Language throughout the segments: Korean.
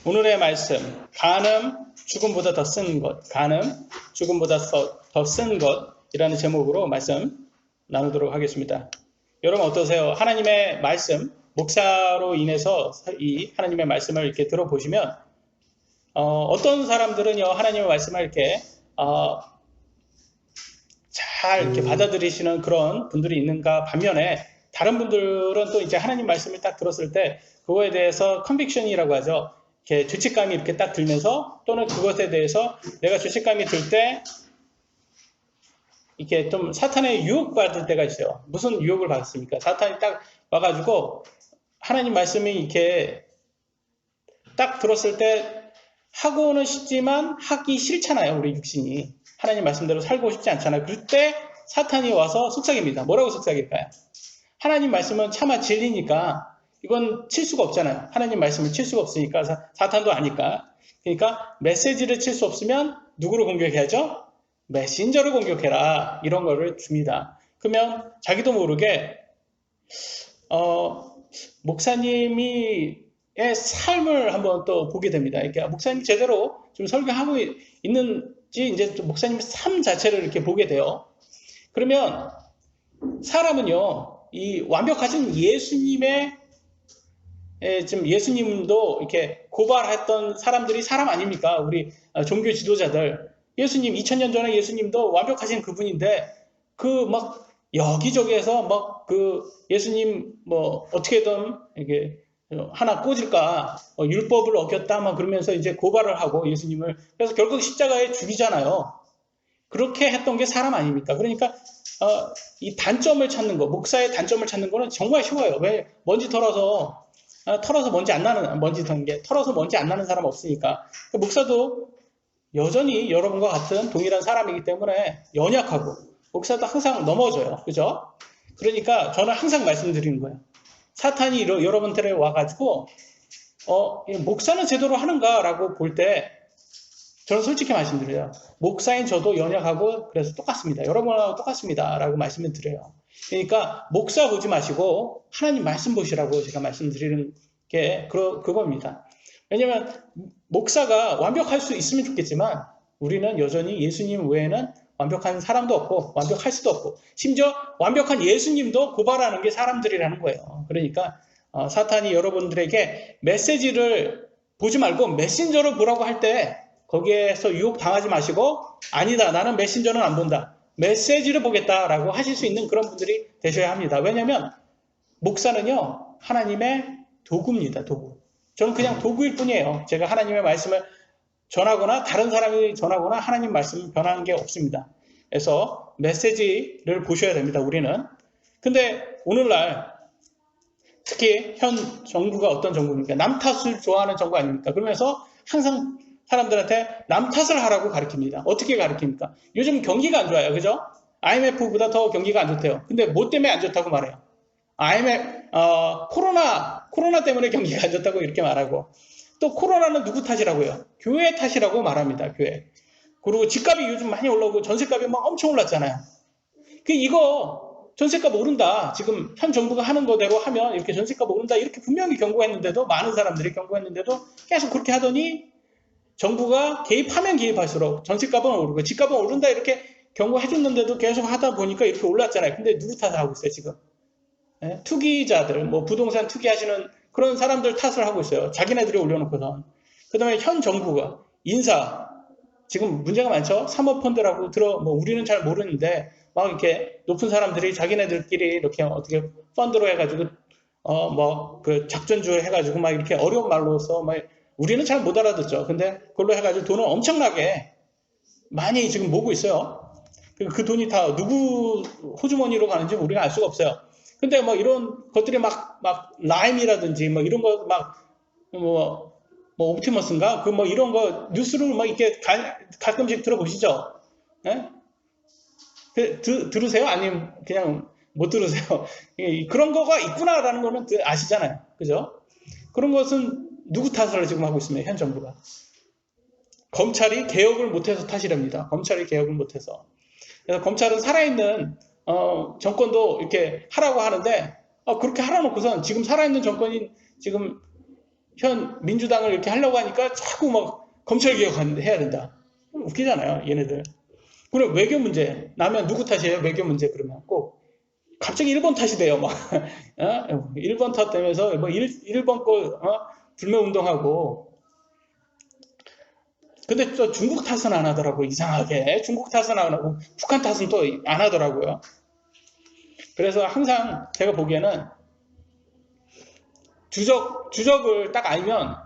오늘의 말씀, 간음, 죽음보다 더 쓴 것, 간음, 죽음보다 더 쓴 것이라는 제목으로 말씀 나누도록 하겠습니다. 여러분 어떠세요? 하나님의 말씀, 목사로 인해서 이 하나님의 말씀을 이렇게 들어보시면 어떤 사람들은요 하나님의 말씀을 이렇게 잘 이렇게 받아들이시는 그런 분들이 있는가 반면에 다른 분들은 또 이제 하나님 말씀을 딱 들었을 때 그거에 대해서 컨빅션이라고 하죠. 이렇게 죄책감이 이렇게 딱 들면서 또는 그것에 대해서 내가 죄책감이 들 때 이렇게 좀 사탄의 유혹받을 때가 있어요. 무슨 유혹을 받습니까? 사탄이 딱 와가지고 하나님 말씀이 이렇게 딱 들었을 때 하고는 싶지만 하기 싫잖아요. 우리 육신이. 하나님 말씀대로 살고 싶지 않잖아요. 그럴 때 사탄이 와서 속삭입니다. 뭐라고 속삭일까요? 하나님 말씀은 차마 진리니까 이건 칠 수가 없잖아요. 하나님 말씀을 칠 수가 없으니까 사탄도 아니까. 그러니까 메시지를 칠 수 없으면 누구를 공격해야죠? 메신저를 공격해라. 이런 거를 줍니다. 그러면 자기도 모르게 목사님의 삶을 한번 또 보게 됩니다. 이렇게 목사님 제대로 좀 설교하고 있는지 이제 목사님의 삶 자체를 이렇게 보게 돼요. 그러면 사람은요, 이 완벽하신 지금 예수님도 이렇게 고발했던 사람들이 사람 아닙니까? 우리 종교 지도자들. 예수님, 2000년 전에 예수님도 완벽하신 그분인데, 막 여기저기에서 막 예수님 뭐 어떻게든 이게 하나 꽂을까, 율법을 어겼다, 막 그러면서 이제 고발을 하고 예수님을. 그래서 결국 십자가에 죽이잖아요. 그렇게 했던 게 사람 아닙니까? 그러니까, 이 단점을 찾는 거, 목사의 단점을 찾는 거는 정말 쉬워요. 왜? 먼지 털어서 먼지 안 나는, 털어서 먼지 안 나는 사람 없으니까. 목사도 여전히 여러분과 같은 동일한 사람이기 때문에 연약하고, 목사도 항상 넘어져요. 그죠? 그러니까 저는 항상 말씀드리는 거예요. 사탄이 여러분들에 와가지고, 목사는 제대로 하는가라고 볼 때, 저는 솔직히 말씀드려요. 목사인 저도 연약하고 그래서 똑같습니다. 여러분하고 똑같습니다. 라고 말씀을 드려요. 그러니까 목사 보지 마시고 하나님 말씀 보시라고 제가 말씀드리는 게 그겁니다. 왜냐하면 목사가 완벽할 수 있으면 좋겠지만 우리는 여전히 예수님 외에는 완벽한 사람도 없고 완벽할 수도 없고 심지어 완벽한 예수님도 고발하는 게 사람들이라는 거예요. 그러니까 사탄이 여러분들에게 메시지를 보지 말고 메신저를 보라고 할 때 거기에서 유혹 당하지 마시고 아니다, 나는 메신저는 안 본다, 메시지를 보겠다라고 하실 수 있는 그런 분들이 되셔야 합니다. 왜냐하면 목사는요 하나님의 도구입니다. 도구. 저는 그냥 도구일 뿐이에요. 제가 하나님의 말씀을 전하거나 다른 사람이 전하거나 하나님 말씀을 변하는 게 없습니다. 그래서 메시지를 보셔야 됩니다. 우리는. 근데 오늘날 특히 현 정부가 어떤 정부입니까? 남 탓을 좋아하는 정부 아닙니까? 그러면서 항상 사람들한테 남 탓을 하라고 가르칩니다. 어떻게 가르칩니까? 요즘 경기가 안 좋아요. 그죠? IMF보다 더 경기가 안 좋대요. 근데 뭐 때문에 안 좋다고 말해요? 코로나 때문에 경기가 안 좋다고 이렇게 말하고, 또 코로나는 누구 탓이라고요? 교회 탓이라고 말합니다. 교회. 그리고 집값이 요즘 많이 올라오고 전세값이 막 엄청 올랐잖아요. 이거 전세값 오른다. 지금 현 정부가 하는 거대로 하면 이렇게 전세값 오른다. 이렇게 분명히 경고했는데도, 많은 사람들이 경고했는데도 계속 그렇게 하더니 정부가 개입하면 개입할수록 전세값은 오르고 집값은 오른다 이렇게 경고해줬는데도 계속 하다 보니까 이렇게 올랐잖아요. 근데 누구 탓을 하고 있어요 지금? 네? 투기자들, 뭐 부동산 투기하시는 그런 사람들 탓을 하고 있어요. 자기네들이 올려놓고선. 그 다음에 현 정부가 인사, 지금 문제가 많죠. 사모펀드라고 우리는 잘 모르는데 막 이렇게 높은 사람들이 자기네들끼리 이렇게 어떻게 펀드로 해가지고 작전주 해가지고 막 이렇게 어려운 말로서 막 우리는 잘 못 알아듣죠. 근데 그걸로 해가지고 돈을 엄청나게 많이 지금 모으고 있어요. 그 돈이 다 누구 호주머니로 가는지 우리가 알 수가 없어요. 근데 이런 것들이 라임이라든지 이런 거 옵티머스인가? 이런 거 뉴스를 이렇게 가끔씩 들어보시죠? 네? 들으세요? 아니면 그냥 못 들으세요? 그런 거가 있구나라는 거는 아시잖아요. 그죠? 그런 것은 누구 탓을 지금 하고 있습니다. 현 정부가. 검찰이 개혁을 못해서 탓이랍니다. 검찰이 개혁을 못해서. 그래서 검찰은 살아있는 정권도 이렇게 하라고 하는데 그렇게 하라 놓고선 지금 살아있는 정권인 지금 현 민주당을 이렇게 하려고 하니까 자꾸 막 검찰 개혁해야 된다. 웃기잖아요, 얘네들. 그럼 외교 문제 나면 누구 탓이에요? 외교 문제 그러면 꼭 갑자기 일본 탓이 돼요. 막 일본 탓되면서 뭐 일본 거 불매 운동하고. 근데 또 중국 탓은 안 하더라고. 이상하게 중국 탓은 안 하고 북한 탓은 또 안 하더라고요. 그래서 항상 제가 보기에는 주적을 딱 알면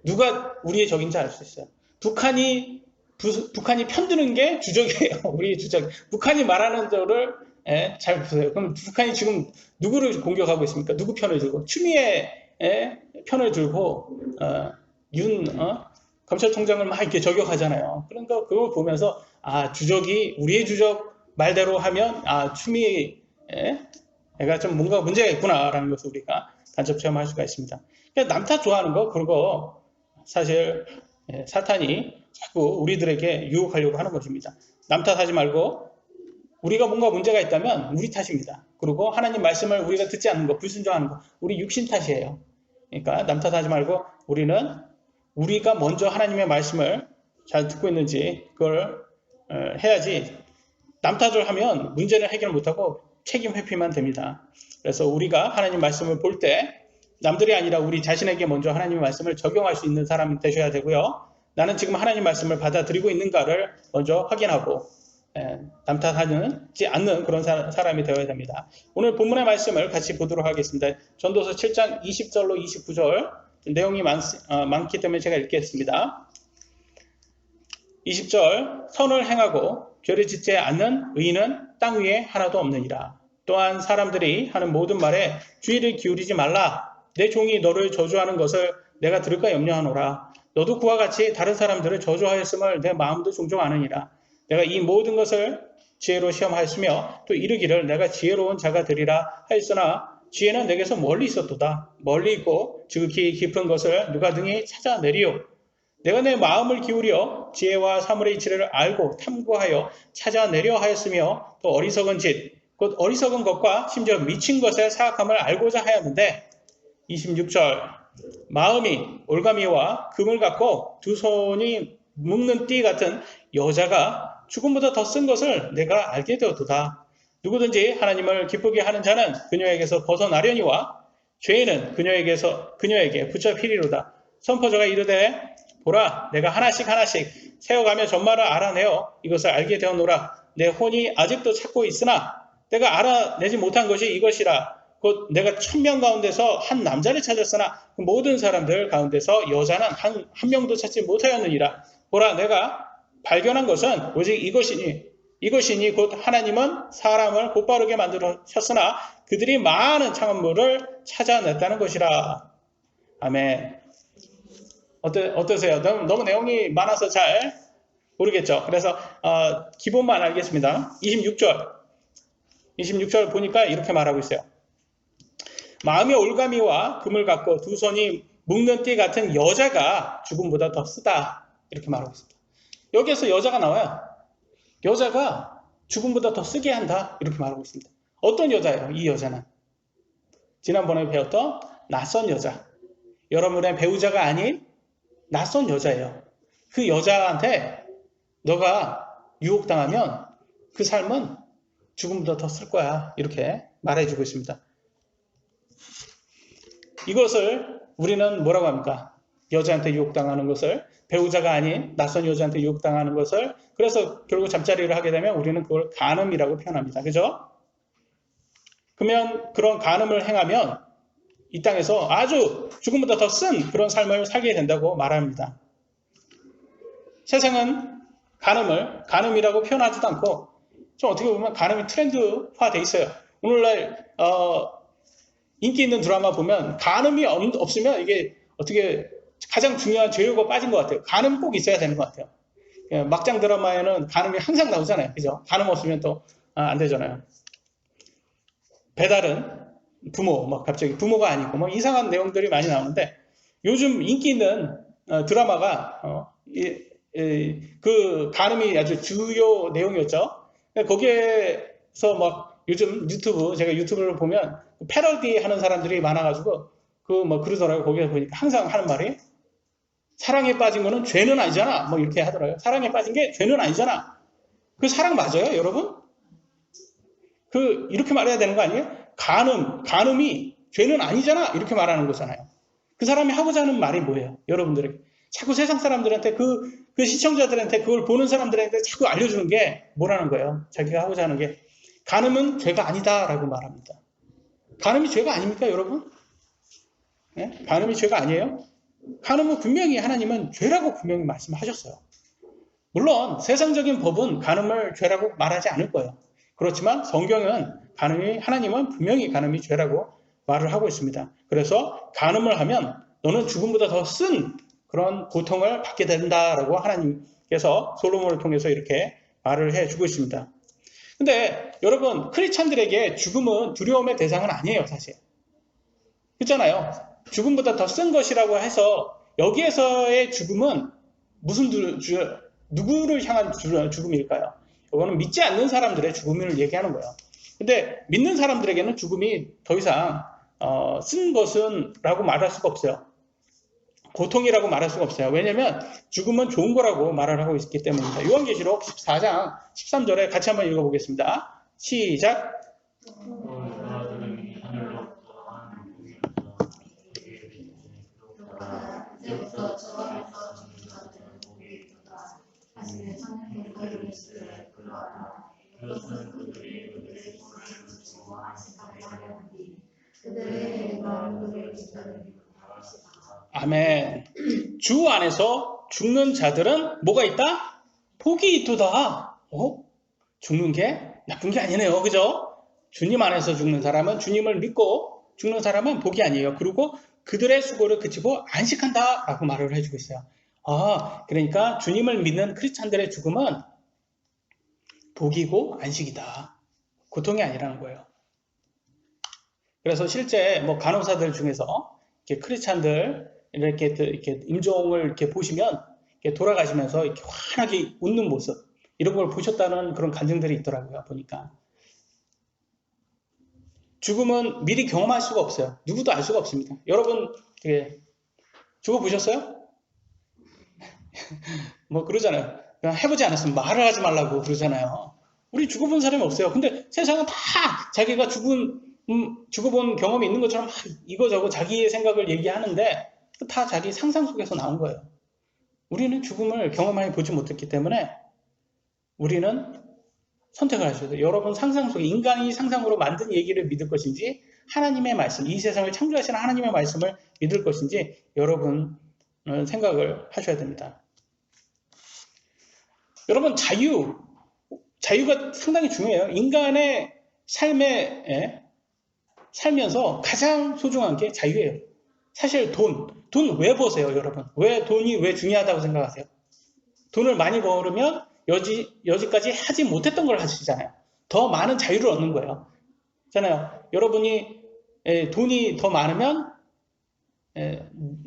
누가 우리의 적인지 알 수 있어요. 북한이 편드는 게 주적이에요. 우리의 주적. 북한이 말하는 거를 잘 보세요. 그럼 북한이 지금 누구를 공격하고 있습니까? 누구 편을 들고? 추미애 편을 들고 검찰총장을 막 이렇게 저격하잖아요. 그러니까 그걸 보면서 주적이 우리의 주적 말대로 하면 추미애가 좀 뭔가 문제가 있구나라는 것을 우리가 간접 체험할 수가 있습니다. 그러니까 남탓 좋아하는 거 그거 사실 사탄이 자꾸 우리들에게 유혹하려고 하는 것입니다. 남탓하지 말고 우리가 뭔가 문제가 있다면 우리 탓입니다. 그리고 하나님 말씀을 우리가 듣지 않는 거, 불순종하는 거, 우리 육신 탓이에요. 그러니까 남탓하지 말고 우리가 먼저 하나님의 말씀을 잘 듣고 있는지 그걸 해야지 남탓을 하면 문제는 해결 못하고 책임 회피만 됩니다. 그래서 우리가 하나님 말씀을 볼 때 남들이 아니라 우리 자신에게 먼저 하나님의 말씀을 적용할 수 있는 사람이 되셔야 되고요. 나는 지금 하나님 말씀을 받아들이고 있는가를 먼저 확인하고 남탓하지 않는 그런 사람이 되어야 됩니다. 오늘 본문의 말씀을 같이 보도록 하겠습니다. 전도서 7장 20절로 29절 내용이 많기 때문에 제가 읽겠습니다. 20절 선을 행하고 죄를 짓지 않는 의인은 땅 위에 하나도 없느니라. 또한 사람들이 하는 모든 말에 주의를 기울이지 말라. 내 종이 너를 저주하는 것을 내가 들을까 염려하노라. 너도 그와 같이 다른 사람들을 저주하였음을 내 마음도 종종 아느니라. 내가 이 모든 것을 지혜로 시험하였으며 또 이르기를 내가 지혜로운 자가 되리라 하였으나 지혜는 내게서 멀리 있었도다. 멀리 있고 지극히 깊은 것을 누가 등이 찾아내리요. 내가 내 마음을 기울여 지혜와 사물의 이치를 알고 탐구하여 찾아내려 하였으며 또 어리석은 짓, 곧 어리석은 것과 심지어 미친 것의 사악함을 알고자 하였는데 26절 마음이 올가미와 금을 갖고 두 손이 묶는 띠 같은 여자가 죽음보다 더 쓴 것을 내가 알게 되었도다. 누구든지 하나님을 기쁘게 하는 자는 그녀에게서 벗어나려니와 죄인은 그녀에게 붙잡히리로다. 선포자가 이르되 보라 내가 하나씩 세어가며 전말을 알아내어 이것을 알게 되었노라. 내 혼이 아직도 찾고 있으나 내가 알아내지 못한 것이 이것이라. 곧 내가 1000명 가운데서 한 남자를 찾았으나 그 모든 사람들 가운데서 여자는 한 명도 찾지 못하였느니라. 보라 내가 발견한 것은 오직 이것이니 곧 하나님은 사람을 곧바르게 만들으셨으나 그들이 많은 창문물을 찾아냈다는 것이라. 아멘. 어떠세요? 너무 내용이 많아서 잘 모르겠죠? 그래서 기본만 알겠습니다. 26절 보니까 이렇게 말하고 있어요. 마음의 올가미와 금을 갖고 두 손이 묶는 띠 같은 여자가 죽음보다 더 쓰다. 이렇게 말하고 있습니다. 여기에서 여자가 나와요. 여자가 죽음보다 더 쓰게 한다. 이렇게 말하고 있습니다. 어떤 여자예요? 이 여자는 지난번에 배웠던 낯선 여자. 여러분의 배우자가 아닌 낯선 여자예요. 그 여자한테 너가 유혹당하면 그 삶은 죽음보다 더 쓸 거야. 이렇게 말해주고 있습니다. 이것을 우리는 뭐라고 합니까? 여자한테 유혹당하는 것을, 배우자가 아닌 낯선 여자한테 유혹당하는 것을, 그래서 결국 잠자리를 하게 되면 우리는 그걸 간음이라고 표현합니다. 그죠? 그러면 그런 간음을 행하면 이 땅에서 아주 죽음보다 더 쓴 그런 삶을 살게 된다고 말합니다. 세상은 간음이라고 표현하지도 않고 좀 어떻게 보면 간음이 트렌드화돼 있어요. 오늘날 인기 있는 드라마 보면 간음이 없으면 이게 어떻게 가장 중요한 재료가 빠진 것 같아요. 간음 꼭 있어야 되는 것 같아요. 막장 드라마에는 간음이 항상 나오잖아요. 그죠? 간음 없으면 또 안 되잖아요. 배달은 부모, 갑자기 부모가 아니고 이상한 내용들이 많이 나오는데 요즘 인기 있는 드라마가 그 간음이 아주 주요 내용이었죠. 거기에서 요즘 제가 유튜브를 보면 패러디 하는 사람들이 많아가지고 그러더라고요. 거기에 보니까 항상 하는 말이 사랑에 빠진 거는 죄는 아니잖아. 뭐 이렇게 하더라고요. 사랑에 빠진 게 죄는 아니잖아. 그 사랑 맞아요, 여러분? 이렇게 말해야 되는 거 아니에요? 간음이 죄는 아니잖아. 이렇게 말하는 거잖아요. 그 사람이 하고자 하는 말이 뭐예요? 여러분들에게. 자꾸 세상 사람들한테 그 시청자들한테 그걸 보는 사람들한테 자꾸 알려주는 게 뭐라는 거예요? 자기가 하고자 하는 게 간음은 죄가 아니다라고 말합니다. 간음이 죄가 아닙니까, 여러분? 네? 간음이 죄가 아니에요? 간음은 분명히 하나님은 죄라고 분명히 말씀하셨어요. 물론 세상적인 법은 간음을 죄라고 말하지 않을 거예요. 그렇지만 성경은 하나님은 분명히 간음이 죄라고 말을 하고 있습니다. 그래서 간음을 하면 너는 죽음보다 더 쓴 그런 고통을 받게 된다라고 하나님께서 솔로몬을 통해서 이렇게 말을 해주고 있습니다. 근데 여러분, 크리스찬들에게 죽음은 두려움의 대상은 아니에요, 사실. 그렇잖아요. 죽음보다 더 쓴 것이라고 해서 여기에서의 죽음은 누구를 향한 죽음일까요? 이거는 믿지 않는 사람들의 죽음을 얘기하는 거예요. 근데 믿는 사람들에게는 죽음이 더 이상 쓴 것은 라고 말할 수가 없어요. 고통이라고 말할 수가 없어요. 왜냐하면 죽음은 좋은 거라고 말을 하고 있기 때문입니다. 요한계시록 14장 13절에 같이 한번 읽어보겠습니다. 시작. 아멘. 주 안에서 죽는 자들은 뭐가 있다? 복이 있도다. 죽는 게 나쁜 게 아니네요. 그죠? 주님 안에서 죽는 사람은 주님을 믿고 죽는 사람은 복이 아니에요. 그리고 그들의 수고를 그치고 안식한다 라고 말을 해주고 있어요. 그러니까 주님을 믿는 크리스찬들의 죽음은 복이고 안식이다. 고통이 아니라는 거예요. 그래서 실제 간호사들 중에서 이렇게 크리스찬들 이렇게 임종을 이렇게 보시면 이렇게 돌아가시면서 이렇게 환하게 웃는 모습 이런 걸 보셨다는 그런 간증들이 있더라고요. 보니까 죽음은 미리 경험할 수가 없어요. 누구도 알 수가 없습니다. 여러분 죽어보셨어요? 그러잖아요. 그냥 해보지 않았으면 말을 하지 말라고 그러잖아요. 우리 죽어본 사람이 없어요. 근데 세상은 다 자기가 죽어본 경험이 있는 것처럼 이거저거 자기의 생각을 얘기하는데 다 자기 상상 속에서 나온 거예요. 우리는 죽음을 경험하여 보지 못했기 때문에 우리는 선택을 하셔야 돼요. 여러분 상상 속에 인간이 상상으로 만든 얘기를 믿을 것인지 하나님의 말씀, 이 세상을 창조하시는 하나님의 말씀을 믿을 것인지 여러분은 생각을 하셔야 됩니다. 여러분 자유가 상당히 중요해요. 인간의 삶에 살면서 가장 소중한 게 자유예요. 사실 돈 왜 버세요, 여러분? 돈이 왜 중요하다고 생각하세요? 돈을 많이 벌으면 여지까지 하지 못했던 걸 하시잖아요. 더 많은 자유를 얻는 거예요. 잖아요. 여러분이 돈이 더 많으면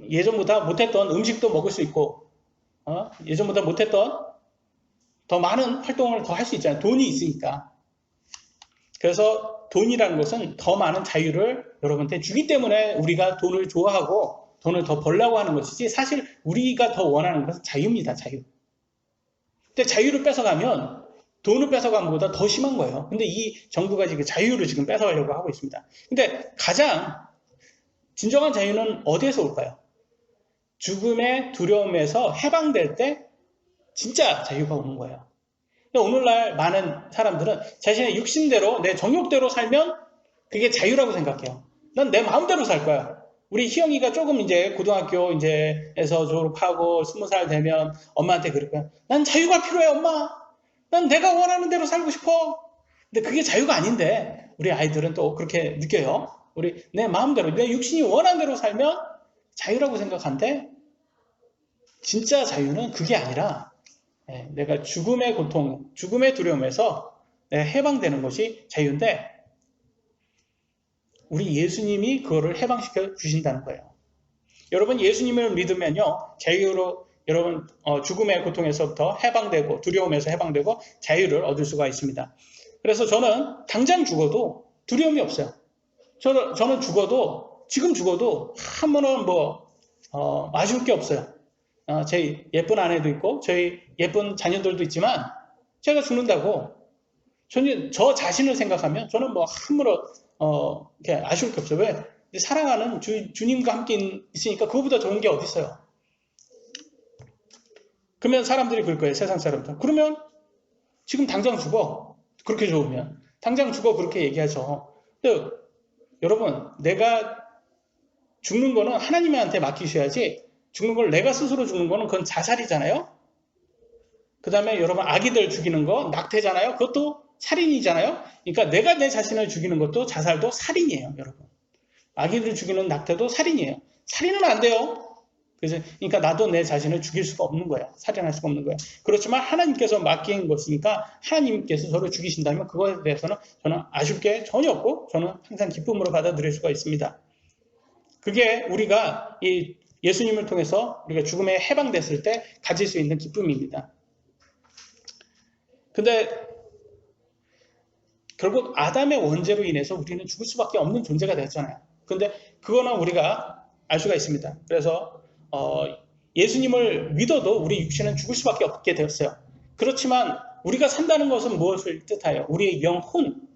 예전보다 못했던 음식도 먹을 수 있고 예전보다 못했던 더 많은 활동을 더 할 수 있잖아요. 돈이 있으니까. 그래서 돈이라는 것은 더 많은 자유를 여러분한테 주기 때문에 우리가 돈을 좋아하고 돈을 더 벌려고 하는 것이지 사실 우리가 더 원하는 것은 자유입니다. 자유. 근데 자유를 뺏어가면 돈을 뺏어간 것보다 더 심한 거예요. 근데 이 정부가 지금 자유를 지금 뺏어가려고 하고 있습니다. 근데 가장 진정한 자유는 어디에서 올까요? 죽음의 두려움에서 해방될 때 진짜 자유가 오는 거예요. 오늘날 많은 사람들은 자신의 육신대로 내 정욕대로 살면 그게 자유라고 생각해요. 난 내 마음대로 살 거야. 우리 희영이가 조금 이제 고등학교 이제에서 졸업하고 20살 되면 엄마한테 그럴 거야. 난 자유가 필요해, 엄마. 난 내가 원하는 대로 살고 싶어. 근데 그게 자유가 아닌데 우리 아이들은 또 그렇게 느껴요. 내 마음대로 내 육신이 원하는 대로 살면 자유라고 생각한데 진짜 자유는 그게 아니라 내가 죽음의 고통, 죽음의 두려움에서 내가 해방되는 것이 자유인데 우리 예수님이 그거를 해방시켜 주신다는 거예요. 여러분 예수님을 믿으면요 자유로 여러분 죽음의 고통에서부터 해방되고 두려움에서 해방되고 자유를 얻을 수가 있습니다. 그래서 저는 당장 죽어도 두려움이 없어요. 저는 죽어도 지금 죽어도 아무런 아쉬울 게 없어요. 제 예쁜 아내도 있고 저희 예쁜 자녀들도 있지만 제가 죽는다고 저는 저 자신을 생각하면 저는 아무런 이렇게 아쉬울 게 없어요. 왜? 사랑하는 주님과 함께 있으니까 그거보다 좋은 게 어디 있어요? 그러면 사람들이 그럴 거예요. 세상 사람들. 그러면 지금 당장 죽어. 그렇게 좋으면 당장 죽어 그렇게 얘기하죠. 근데 여러분 내가 죽는 거는 하나님한테 맡기셔야지 죽는 걸 내가 스스로 죽는 거는 그건 자살이잖아요. 그 다음에 여러분 아기들 죽이는 거 낙태잖아요. 그것도 살인이잖아요. 그러니까 내가 내 자신을 죽이는 것도 자살도 살인이에요. 여러분 아기들 죽이는 낙태도 살인이에요. 살인은 안 돼요. 그러니까 나도 내 자신을 죽일 수가 없는 거야. 살인할 수가 없는 거야. 그렇지만 하나님께서 맡긴 것이니까 하나님께서 저를 죽이신다면 그거에 대해서는 저는 아쉬울 게 전혀 없고 저는 항상 기쁨으로 받아들일 수가 있습니다. 그게 우리가 이 예수님을 통해서 우리가 죽음에 해방됐을 때 가질 수 있는 기쁨입니다. 근데 결국 아담의 원죄로 인해서 우리는 죽을 수밖에 없는 존재가 되었잖아요. 근데 그거는 우리가 알 수가 있습니다. 그래서 예수님을 믿어도 우리 육신은 죽을 수밖에 없게 되었어요. 그렇지만 우리가 산다는 것은 무엇을 뜻하여? 우리의 영혼,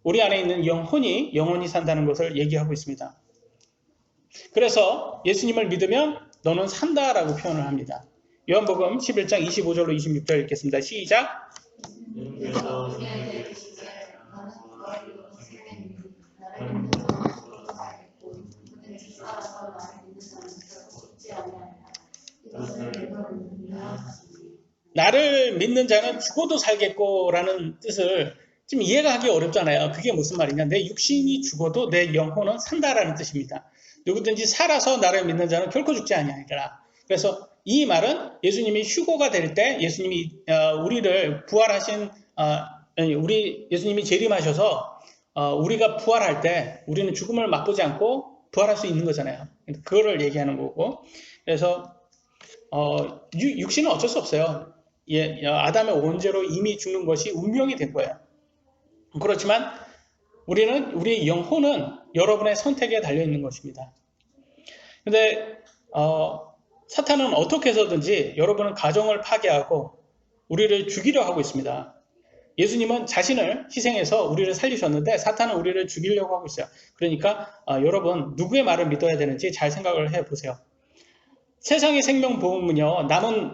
우리 안에 있는 영혼이 영원히 산다는 것을 얘기하고 있습니다. 그래서 예수님을 믿으면 너는 산다라고 표현을 합니다. 요한복음 11장 25절로 26절 읽겠습니다. 시작! 나를 믿는 자는 죽어도 살겠고라는 뜻을 좀 이해가 하기 어렵잖아요. 그게 무슨 말이냐? 내 육신이 죽어도 내 영혼은 산다라는 뜻입니다. 누구든지 살아서 나를 믿는 자는 결코 죽지 아니하리라. 그래서 이 말은 예수님이 휴거가 될 때 예수님이 우리를 부활하신 예수님이 재림하셔서 우리가 부활할 때 우리는 죽음을 맛보지 않고 부활할 수 있는 거잖아요. 그거를 얘기하는 거고. 그래서 육신은 어쩔 수 없어요. 아담의 원죄로 이미 죽는 것이 운명이 된 거예요. 그렇지만 우리의 영혼은 여러분의 선택에 달려 있는 것입니다. 근데 사탄은 어떻게 해서든지 여러분의 가정을 파괴하고 우리를 죽이려 하고 있습니다. 예수님은 자신을 희생해서 우리를 살리셨는데 사탄은 우리를 죽이려고 하고 있어요. 그러니까 여러분 누구의 말을 믿어야 되는지 잘 생각을 해보세요. 세상의 생명보험은요,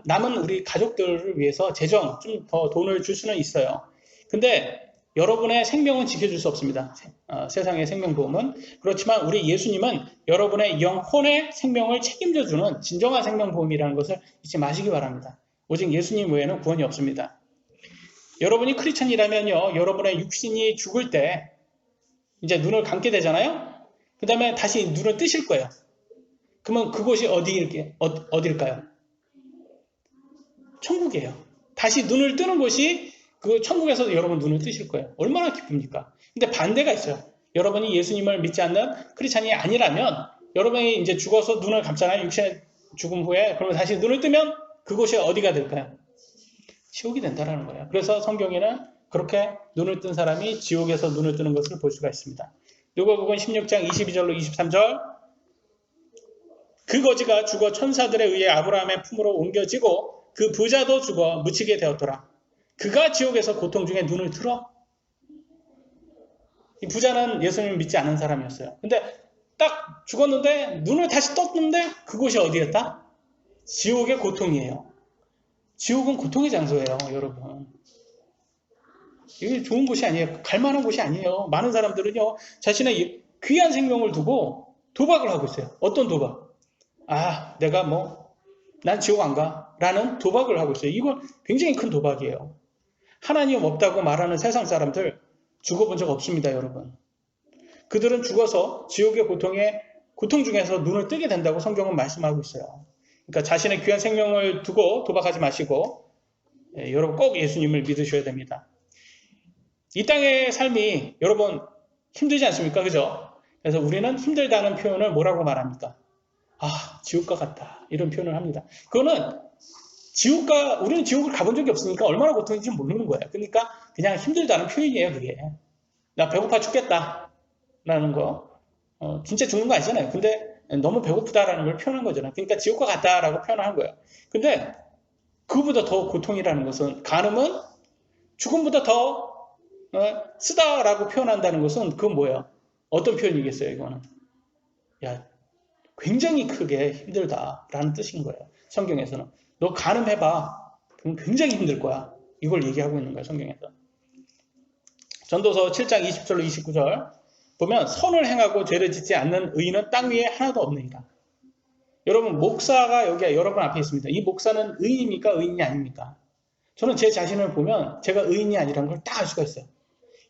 남은 우리 가족들을 위해서 재정, 좀 더 돈을 줄 수는 있어요. 근데 여러분의 생명은 지켜줄 수 없습니다. 세상의 생명보험은. 그렇지만 우리 예수님은 여러분의 영혼의 생명을 책임져주는 진정한 생명보험이라는 것을 잊지 마시기 바랍니다. 오직 예수님 외에는 구원이 없습니다. 여러분이 크리스천이라면요, 여러분의 육신이 죽을 때 이제 눈을 감게 되잖아요. 그 다음에 다시 눈을 뜨실 거예요. 그러면 그곳이 어디일까요? 천국이에요. 다시 눈을 뜨는 곳이 그 천국에서도 여러분 눈을 뜨실 거예요. 얼마나 기쁩니까? 근데 반대가 있어요. 여러분이 예수님을 믿지 않는 크리스찬이 아니라면 여러분이 이제 죽어서 눈을 감잖아요. 육신의 죽음 후에. 그러면 다시 눈을 뜨면 그곳이 어디가 될까요? 지옥이 된다는 거예요. 그래서 성경에는 그렇게 눈을 뜬 사람이 지옥에서 눈을 뜨는 것을 볼 수가 있습니다. 누가복음 16장 22절로 23절 그 거지가 죽어 천사들에 의해 아브라함의 품으로 옮겨지고 그 부자도 죽어 묻히게 되었더라. 그가 지옥에서 고통 중에 눈을 틀어. 이 부자는 예수님을 믿지 않은 사람이었어요. 근데 딱 죽었는데 눈을 다시 떴는데 그곳이 어디였다? 지옥의 고통이에요. 지옥은 고통의 장소예요, 여러분. 이게 좋은 곳이 아니에요. 갈 만한 곳이 아니에요. 많은 사람들은요, 자신의 귀한 생명을 두고 도박을 하고 있어요. 어떤 도박? 내가 난 지옥 안 가. 라는 도박을 하고 있어요. 이건 굉장히 큰 도박이에요. 하나님 없다고 말하는 세상 사람들 죽어본 적 없습니다, 여러분. 그들은 죽어서 지옥의 고통 중에서 눈을 뜨게 된다고 성경은 말씀하고 있어요. 그러니까 자신의 귀한 생명을 두고 도박하지 마시고 여러분 꼭 예수님을 믿으셔야 됩니다. 이 땅의 삶이 여러분 힘들지 않습니까? 그죠? 그래서 우리는 힘들다는 표현을 뭐라고 말합니까? 지옥과 같다. 이런 표현을 합니다. 그거는 우리는 지옥을 가본 적이 없으니까 얼마나 고통인지 모르는 거예요. 그러니까 그냥 힘들다는 표현이에요, 그게. 나 배고파 죽겠다. 라는 거. 진짜 죽는 거 아니잖아요. 근데 너무 배고프다라는 걸 표현한 거잖아요. 그러니까 지옥과 같다라고 표현한 거예요. 근데 그보다 더 고통이라는 것은, 간음은 죽음보다 더 쓰다라고 표현한다는 것은 그건 뭐예요? 어떤 표현이겠어요, 이거는? 야, 굉장히 크게 힘들다라는 뜻인 거예요. 성경에서는. 너 간음해봐. 그럼 굉장히 힘들 거야. 이걸 얘기하고 있는 거예요, 성경에서. 전도서 7장 20절로 29절 보면, 선을 행하고 죄를 짓지 않는 의인은 땅 위에 하나도 없느니라. 여러분, 목사가 여기 여러분 앞에 있습니다. 이 목사는 의인입니까? 의인이 아닙니까? 저는 제 자신을 보면 제가 의인이 아니라는 걸 딱 알 수가 있어요.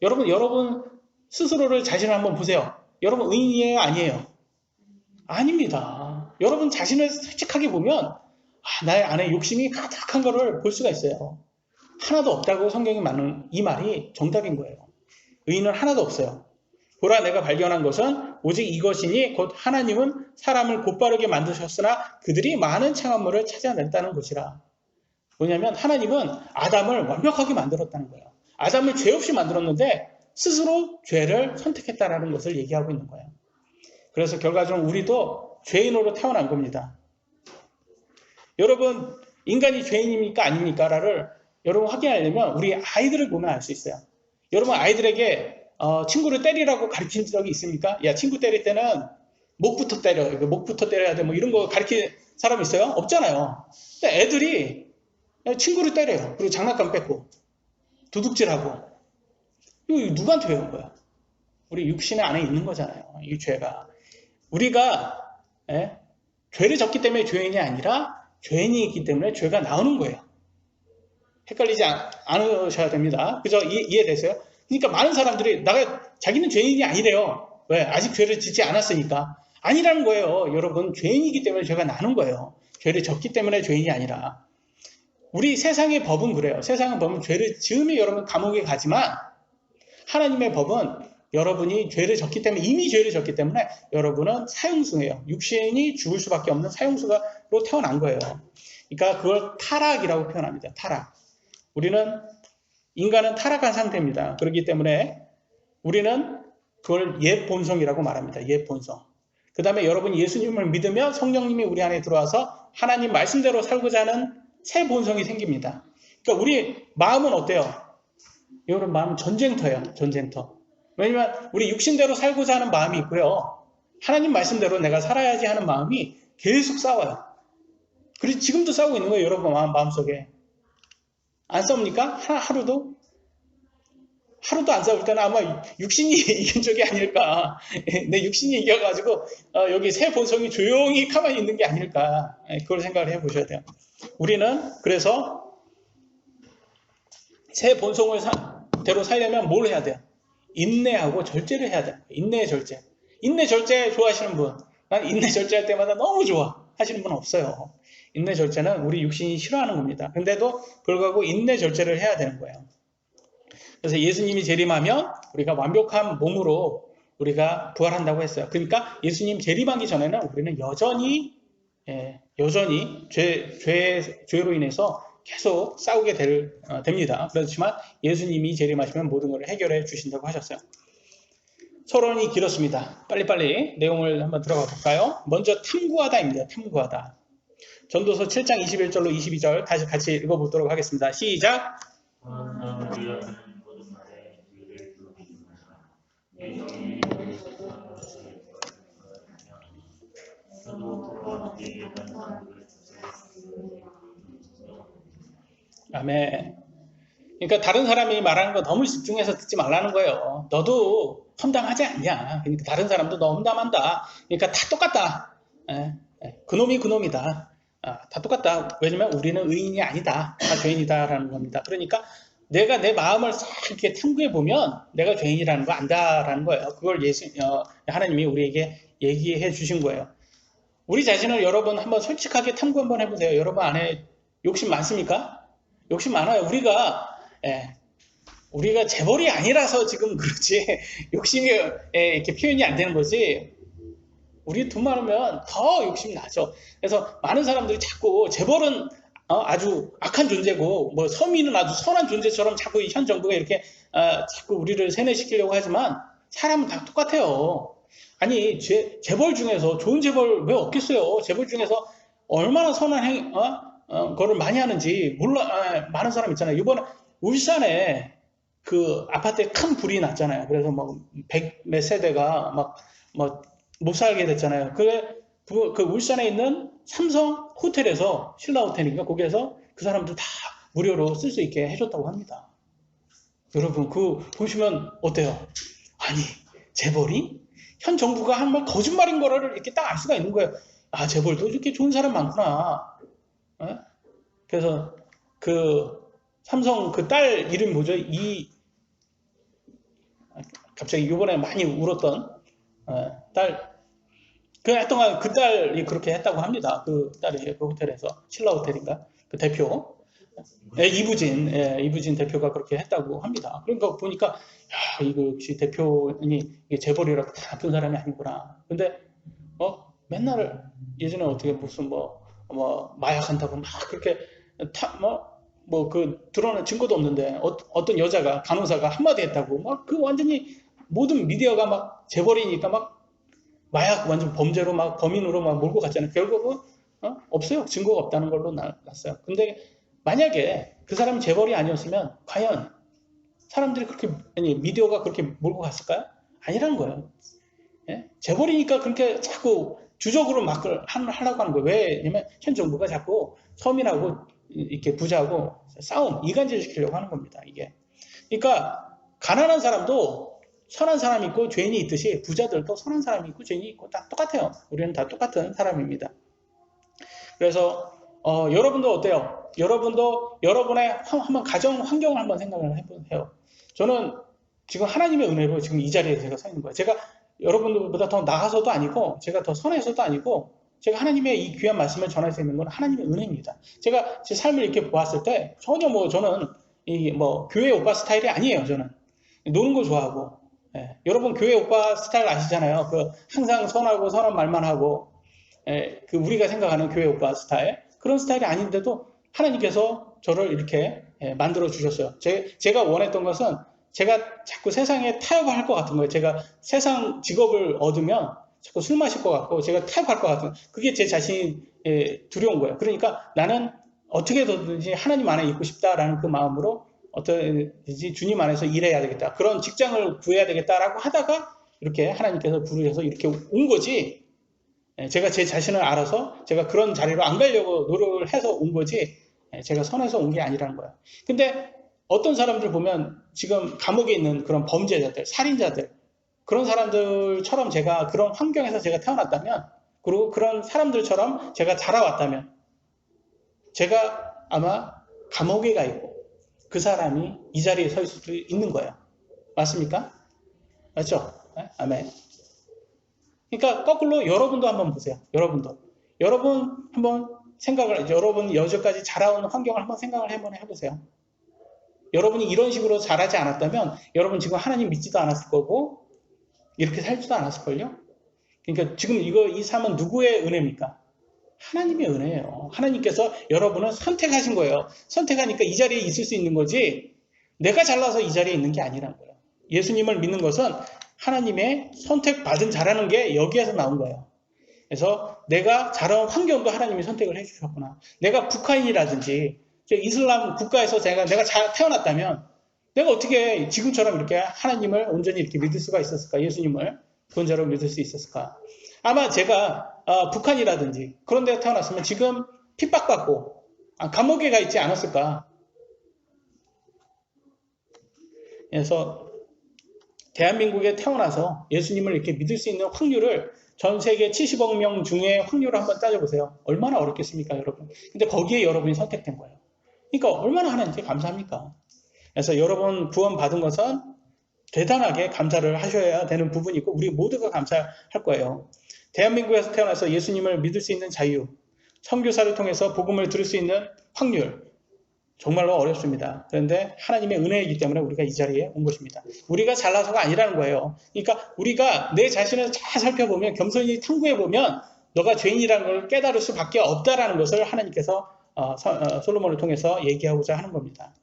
여러분 스스로를 자신을 한번 보세요. 여러분 의인이에요? 아니에요? 아닙니다. 여러분 자신을 솔직하게 보면 나의 안에 욕심이 가득한 거를 볼 수가 있어요. 하나도 없다고 성경이 말하는 이 말이 정답인 거예요. 의인은 하나도 없어요. 보라, 내가 발견한 것은 오직 이것이니 곧 하나님은 사람을 곧바르게 만드셨으나 그들이 많은 창업물을 찾아냈다는 것이라. 뭐냐면 하나님은 아담을 완벽하게 만들었다는 거예요. 아담을 죄 없이 만들었는데 스스로 죄를 선택했다는 것을 얘기하고 있는 거예요. 그래서 결과적으로 우리도 죄인으로 태어난 겁니다. 여러분, 인간이 죄인입니까? 아닙니까?를 여러분 확인하려면 우리 아이들을 보면 알 수 있어요. 여러분 아이들에게 친구를 때리라고 가르친 적이 있습니까? 야, 친구 때릴 때는 목부터 때려. 목부터 때려야 돼. 뭐 이런 거 가르친 사람 있어요? 없잖아요. 근데 애들이 친구를 때려요. 그리고 장난감 뺏고 도둑질하고. 이거 누구한테 배운 거야? 우리 육신 안에 있는 거잖아요. 이 죄가. 우리가 죄를 졌기 때문에 죄인이 아니라 죄인이 있기 때문에 죄가 나오는 거예요. 헷갈리지 않으셔야 됩니다. 그죠? 이해되세요? 그러니까 많은 사람들이 자기는 죄인이 아니래요. 왜? 아직 죄를 짓지 않았으니까. 아니라는 거예요. 여러분, 죄인이기 때문에 죄가 나는 거예요. 죄를 졌기 때문에 죄인이 아니라. 우리 세상의 법은 그래요. 세상의 법은 죄를 지으면 여러분 감옥에 가지만 하나님의 법은 여러분이 죄를 졌기 때문에, 이미 죄를 졌기 때문에 여러분은 사형수예요. 육신이 죽을 수밖에 없는 사형수로 태어난 거예요. 그러니까 그걸 타락이라고 표현합니다. 타락. 인간은 타락한 상태입니다. 그렇기 때문에 우리는 그걸 옛 본성이라고 말합니다. 옛 본성. 그 다음에 여러분이 예수님을 믿으면 성령님이 우리 안에 들어와서 하나님 말씀대로 살고자 하는 새 본성이 생깁니다. 그러니까 우리 마음은 어때요? 여러분 마음은 전쟁터예요. 전쟁터. 왜냐면 우리 육신대로 살고자 하는 마음이 있고요. 하나님 말씀대로 내가 살아야지 하는 마음이 계속 싸워요. 그리고 지금도 싸우고 있는 거예요. 여러분 마음속에. 안 싸웁니까? 하루도? 하루도 안 싸울 때는 아마 육신이 이긴 적이 아닐까. 내 육신이 이겨가지고 여기 새 본성이 조용히 가만히 있는 게 아닐까. 그걸 생각을 해보셔야 돼요. 우리는 그래서 새 본성을 대로 살려면 뭘 해야 돼요? 인내하고 절제를 해야 돼요. 인내의 절제. 인내 절제 좋아하시는 분. 난 인내 절제할 때마다 너무 좋아 하시는 분 없어요. 인내 절제는 우리 육신이 싫어하는 겁니다. 근데도 불구하고 인내 절제를 해야 되는 거예요. 그래서 예수님이 재림하면 우리가 완벽한 몸으로 우리가 부활한다고 했어요. 그러니까 예수님 재림하기 전에는 우리는 여전히 죄로 인해서 계속 싸우게 됩니다. 그렇지만 예수님이 재림하시면 모든 걸 해결해 주신다고 하셨어요. 서론이 길었습니다. 빨리빨리 내용을 한번 들어가 볼까요? 먼저 탐구하다입니다. 탐구하다. 전도서 7장 21절로 22절 다시 같이 읽어보도록 하겠습니다. 시작! 아멘. 그러니까 다른 사람이 말하는 거 너무 집중해서 듣지 말라는 거예요. 너도 험담하지 않냐. 그러니까 다른 사람도 너 험담한다. 그러니까 다 똑같다. 그놈이 그놈이다. 다 똑같다. 왜냐면 우리는 의인이 아니다. 다 죄인이다라는 겁니다. 그러니까 내가 내 마음을 싹 이렇게 탐구해 보면 내가 죄인이라는 거 안다라는 거예요. 그걸 하나님이 우리에게 얘기해 주신 거예요. 우리 자신을 여러분 한번 솔직하게 탐구 한번 해보세요. 여러분 안에 욕심 많습니까? 욕심 많아요. 우리가 재벌이 아니라서 지금 그렇지 욕심이 이렇게 표현이 안 되는 거지. 우리 돈 많으면 더 욕심 나죠. 그래서 많은 사람들이 자꾸 재벌은 아주 악한 존재고 뭐 서민은 아주 선한 존재처럼 자꾸 현 정부가 이렇게 자꾸 우리를 세뇌시키려고 하지만 사람은 다 똑같아요. 아니, 재벌 중에서 좋은 재벌 왜 없겠어요? 재벌 중에서 얼마나 선한 거를 많이 하는지 많은 사람 있잖아요. 이번에 울산에 그 아파트에 큰 불이 났잖아요. 그래서 막 백 몇 세대가 못 살게 됐잖아요. 그 울산에 있는 삼성 호텔에서, 신라 호텔인가? 거기에서 그 사람들 다 무료로 쓸 수 있게 해줬다고 합니다. 여러분, 보시면 어때요? 아니, 재벌이? 현 정부가 한 말 거짓말인 거를 이렇게 딱 알 수가 있는 거예요. 아, 재벌도 이렇게 좋은 사람 많구나. 예? 그래서 그 삼성 그 딸 이름 뭐죠? 갑자기 이번에 많이 울었던 딸, 하여튼간 그 딸이 그렇게 했다고 합니다. 그 딸이 그 호텔에서, 신라 호텔인가? 그 대표. 이부진 대표가 그렇게 했다고 합니다. 그러니까 보니까, 야, 이거 역시 대표니 이게 재벌이라고 다 나쁜 사람이 아니구나. 근데, 맨날 예전에 어떻게 무슨 마약한다고 막 그렇게 드러난 증거도 없는데, 어떤 여자가, 간호사가 한마디 했다고, 완전히 모든 미디어가 막 재벌이니까 마약 완전 범죄로 범인으로 몰고 갔잖아요. 결국은, 없어요. 증거가 없다는 걸로 났어요. 근데 만약에 그 사람이 재벌이 아니었으면 과연 사람들이 미디어가 그렇게 몰고 갔을까요? 아니라는 거예요. 예? 재벌이니까 그렇게 자꾸 주적으로 하려고 하는 거예요. 왜냐면 현 정부가 자꾸 서민하고 이렇게 부자하고 이간질 시키려고 하는 겁니다. 이게. 그러니까 가난한 사람도 선한 사람이 있고 죄인이 있듯이 부자들도 선한 사람이 있고 죄인이 있고 다 똑같아요. 우리는 다 똑같은 사람입니다. 그래서 여러분도 어때요? 여러분도 여러분의 한번 가정 환경을 한번 생각을 해요. 저는 지금 하나님의 은혜로 지금 이 자리에 제가 서 있는 거예요. 제가 여러분들보다 더 나아서도 아니고 제가 더 선해서도 아니고 제가 하나님의 이 귀한 말씀을 전할 수 있는 건 하나님의 은혜입니다. 제가 제 삶을 이렇게 보았을 때 전혀 저는 교회 오빠 스타일이 아니에요. 저는 노는 거 좋아하고 여러분 교회 오빠 스타일 아시잖아요. 항상 선하고 선한 말만 하고 우리가 생각하는 교회 오빠 스타일 그런 스타일이 아닌데도 하나님께서 저를 이렇게 만들어 주셨어요. 제가 원했던 것은 제가 자꾸 세상에 타협할 것 같은 거예요. 제가 세상 직업을 얻으면 자꾸 술 마실 것 같고 제가 타협할 것 같은 그게 제 자신이 두려운 거예요. 그러니까 나는 어떻게든지 하나님 안에 있고 싶다라는 그 마음으로 어떻게든지 주님 안에서 일해야 되겠다. 그런 직장을 구해야 되겠다라고 하다가 이렇게 하나님께서 부르셔서 이렇게 온 거지. 제가 제 자신을 알아서 제가 그런 자리로 안 가려고 노력을 해서 온 거지 제가 선해서 온 게 아니라는 거예요. 근데 어떤 사람들 보면 지금 감옥에 있는 그런 범죄자들, 살인자들 그런 사람들처럼 제가 그런 환경에서 제가 태어났다면 그리고 그런 사람들처럼 제가 자라왔다면 제가 아마 감옥에 가 있고 그 사람이 이 자리에 서 있을 수 있는 거예요. 맞습니까? 맞죠? 아멘. 그러니까 거꾸로 여러분도 한번 보세요. 여러분 한번 여러분 여지까지 자라온 환경을 한번 생각을 해보세요. 여러분이 이런 식으로 자라지 않았다면 여러분 지금 하나님 믿지도 않았을 거고 이렇게 살지도 않았을걸요? 그러니까 지금 이 삶은 누구의 은혜입니까? 하나님의 은혜예요. 하나님께서 여러분을 선택하신 거예요. 선택하니까 이 자리에 있을 수 있는 거지 내가 잘나서 이 자리에 있는 게 아니란 거예요. 예수님을 믿는 것은 하나님의 선택받은 자라는 게 여기에서 나온 거예요. 그래서 내가 자라온 환경도 하나님이 선택을 해주셨구나. 내가 북한인이라든지 이슬람 국가에서 내가 태어났다면 내가 어떻게 지금처럼 이렇게 하나님을 온전히 이렇게 믿을 수가 있었을까? 예수님을 구원자로 믿을 수 있었을까? 아마 제가 북한이라든지 그런 데 태어났으면 지금 핍박받고 감옥에 가 있지 않았을까? 그래서 대한민국에 태어나서 예수님을 이렇게 믿을 수 있는 확률을 전 세계 70억 명 중에 확률을 한번 따져보세요. 얼마나 어렵겠습니까, 여러분? 근데 거기에 여러분이 선택된 거예요. 그러니까 얼마나 하나님께 감사합니까? 그래서 여러분 구원받은 것은 대단하게 감사를 하셔야 되는 부분이고 우리 모두가 감사할 거예요. 대한민국에서 태어나서 예수님을 믿을 수 있는 자유, 선교사를 통해서 복음을 들을 수 있는 확률 정말로 어렵습니다. 그런데 하나님의 은혜이기 때문에 우리가 이 자리에 온 것입니다. 우리가 잘나서가 아니라는 거예요. 그러니까 우리가 내 자신을 잘 살펴보면 겸손히 탐구해보면 너가 죄인이라는 걸 깨달을 수밖에 없다라는 것을 하나님께서 솔로몬을 통해서 얘기하고자 하는 겁니다.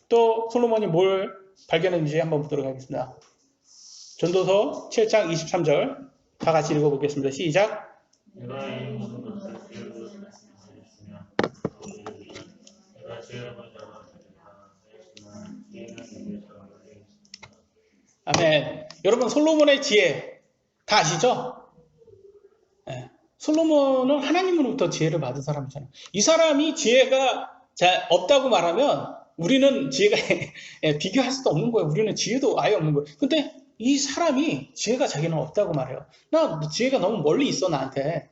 또 솔로몬이 뭘 발견했는지 한번 보도록 하겠습니다. 전도서 7장 23절 다 같이 읽어보겠습니다. 시작. 내가 이 모든 것을 지혜로 말씀하였으며 내가 지혜로운 자가 되리라 하였지만 지혜는 내게 자가 되겠습니다. 아멘. 여러분 솔로몬의 지혜 다 아시죠? 네. 솔로몬은 하나님으로부터 지혜를 받은 사람이잖아요. 이 사람이 지혜가 없다고 말하면 우리는 지혜가 비교할 수도 없는 거예요. 우리는 지혜도 아예 없는 거예요. 근데 이 사람이 지혜가 자기는 없다고 말해요. 나 지혜가 너무 멀리 있어 나한테.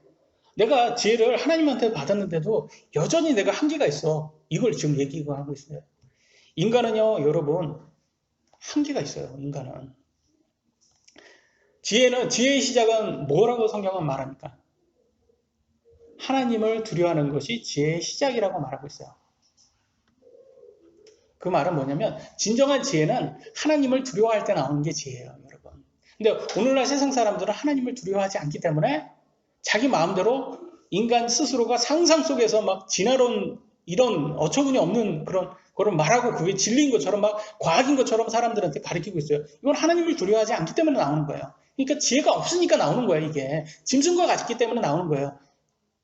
내가 지혜를 하나님한테 받았는데도 여전히 내가 한계가 있어. 이걸 지금 얘기하고 있어요. 인간은요, 여러분 한계가 있어요. 인간은. 지혜의 시작은 뭐라고 성경은 말합니까? 하나님을 두려워하는 것이 지혜의 시작이라고 말하고 있어요. 그 말은 뭐냐면 진정한 지혜는 하나님을 두려워할 때 나오는 게 지혜예요, 여러분. 근데 오늘날 세상 사람들은 하나님을 두려워하지 않기 때문에 자기 마음대로 인간 스스로가 상상 속에서 막 지나론 이런 어처구니 없는 그런 말하고 그게 진리인 것처럼 막 과학인 것처럼 사람들한테 가르치고 있어요. 이건 하나님을 두려워하지 않기 때문에 나오는 거예요. 그러니까 지혜가 없으니까 나오는 거예요, 이게. 짐승과 같기 때문에 나오는 거예요.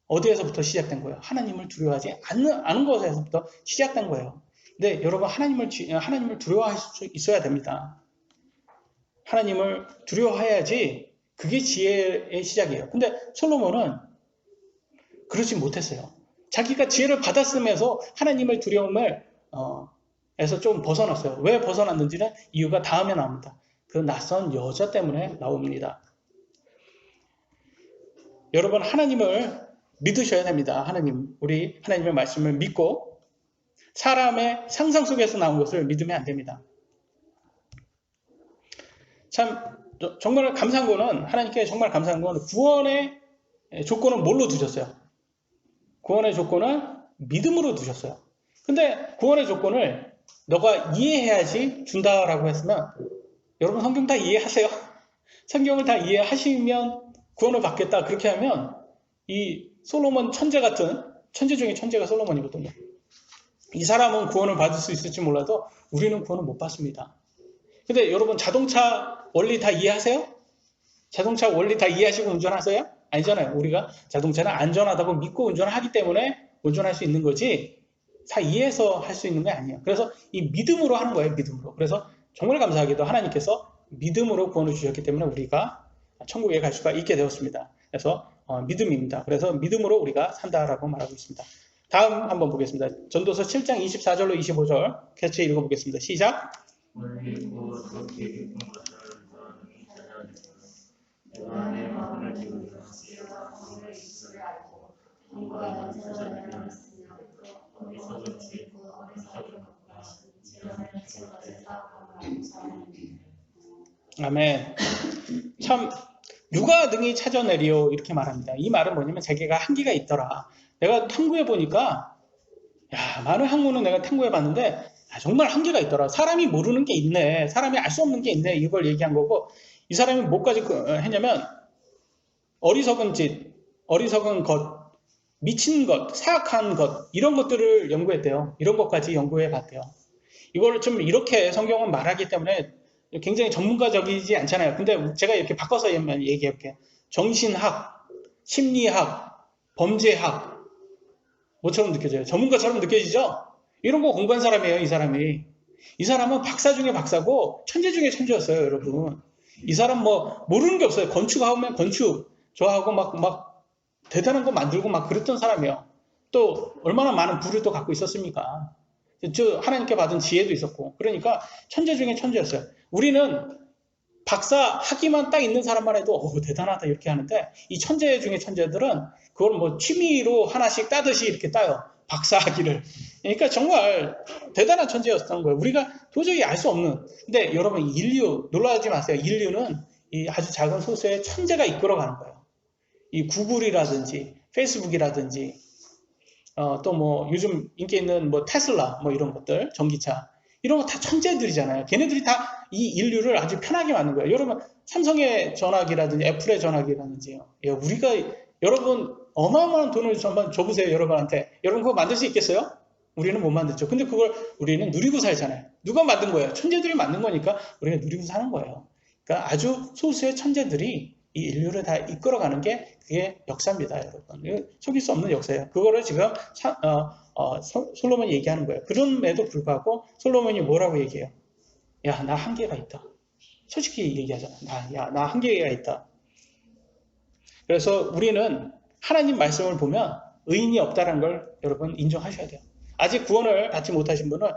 어디에서부터 시작된 거예요? 하나님을 두려워하지 않는 것에서부터 시작된 거예요. 근데 여러분 하나님을 두려워할 수 있어야 됩니다. 하나님을 두려워해야지 그게 지혜의 시작이에요. 근데 솔로몬은 그러지 못했어요. 자기가 지혜를 받았으면서 하나님의 두려움을 에서 좀 벗어났어요. 왜 벗어났는지는 이유가 다음에 나옵니다. 그 낯선 여자 때문에 나옵니다. 여러분 하나님을 믿으셔야 됩니다. 우리 하나님의 말씀을 믿고 사람의 상상 속에서 나온 것을 믿으면 안 됩니다. 참 정말 감사한 거는 하나님께 정말 감사한 건 구원의 조건은 뭘로 두셨어요? 구원의 조건은 믿음으로 두셨어요. 근데 구원의 조건을 너가 이해해야지 준다라고 했으면 여러분 성경 다 이해하세요? 성경을 다 이해하시면 구원을 받겠다 그렇게 하면 이 솔로몬 천재 같은 천재 중에 천재가 솔로몬이거든요. 이 사람은 구원을 받을 수 있을지 몰라도 우리는 구원을 못 받습니다. 근데 여러분 자동차 원리 다 이해하세요? 자동차 원리 다 이해하시고 운전하세요? 아니잖아요. 우리가 자동차는 안전하다고 믿고 운전을 하기 때문에 운전할 수 있는 거지 다 이해해서 할 수 있는 게 아니에요. 그래서 이 믿음으로 하는 거예요. 믿음으로. 그래서 정말 감사하게도 하나님께서 믿음으로 구원을 주셨기 때문에 우리가 천국에 갈 수가 있게 되었습니다. 그래서 믿음입니다. 그래서 믿음으로 우리가 산다라고 말하고 있습니다. 다음 한번 보겠습니다. 전도서 7장 24절로 25절 같이 읽어보겠습니다. 시작. 올리고 그렇게 깊은 것을 너는 찾아내고 내가 내 마음을 기울여 지혜와 공의 이수를 알고 통과하는 사자를 알았으며 어리석은 지혜고 어리석은 것과 지혜를 제가 대사하고 사람이 아멘. 참 누가 능히 찾아내리요 이렇게 말합니다. 이 말은 뭐냐면 자기가 한계가 있더라. 내가 탐구해 보니까 많은 학문은 내가 탐구해 봤는데 정말 한계가 있더라. 사람이 모르는 게 있네. 사람이 알 수 없는 게 있네. 이걸 얘기한 거고 이 사람이 뭐까지 했냐면 어리석은 짓, 어리석은 것, 미친 것, 사악한 것 이런 것들을 연구했대요. 이런 것까지 연구해 봤대요. 이걸 좀 이렇게 성경은 말하기 때문에 굉장히 전문가적이지 않잖아요. 근데 제가 이렇게 바꿔서 얘기할게요. 정신학, 심리학, 범죄학 뭐처럼 느껴져요? 전문가처럼 느껴지죠? 이런 거 공부한 사람이에요, 이 사람이. 이 사람은 박사 중에 박사고 천재 중에 천재였어요, 여러분. 이 사람 뭐 모르는 게 없어요. 건축하면 건축 좋아하고 막 대단한 거 만들고 막 그랬던 사람이에요. 또 얼마나 많은 부를 또 갖고 있었습니까? 하나님께 받은 지혜도 있었고. 그러니까 천재 중에 천재였어요. 우리는 박사 학위만 딱 있는 사람만 해도 대단하다 이렇게 하는데 이 천재 중에 천재들은 그걸 뭐 취미로 하나씩 따듯이 이렇게 따요. 박사 학위를. 그러니까 정말 대단한 천재였던 거예요. 우리가 도저히 알 수 없는. 근데 여러분 인류 놀라지 마세요. 인류는 이 아주 작은 소수의 천재가 이끌어가는 거예요. 이 구글이라든지 페이스북이라든지 또 뭐 요즘 인기 있는 뭐 테슬라 뭐 이런 것들 전기차 이런 거 다 천재들이잖아요. 걔네들이 다 이 인류를 아주 편하게 만든 거예요. 여러분 삼성의 전화기라든지 애플의 전화기라든지 우리가 여러분 어마어마한 돈을 한번 줘보세요. 여러분한테. 여러분 그거 만들 수 있겠어요? 우리는 못 만들죠. 근데 그걸 우리는 누리고 살잖아요. 누가 만든 거예요? 천재들이 만든 거니까 우리가 누리고 사는 거예요. 그러니까 아주 소수의 천재들이 이 인류를 다 이끌어가는 게 그게 역사입니다, 여러분. 이거 속일 수 없는 역사예요. 그거를 지금 솔로몬이 얘기하는 거예요. 그럼에도 불구하고 솔로몬이 뭐라고 얘기해요? 야, 나 한계가 있다. 솔직히 얘기하잖아. 나 한계가 있다. 그래서 우리는 하나님 말씀을 보면 의인이 없다는 걸 여러분 인정하셔야 돼요. 아직 구원을 받지 못하신 분은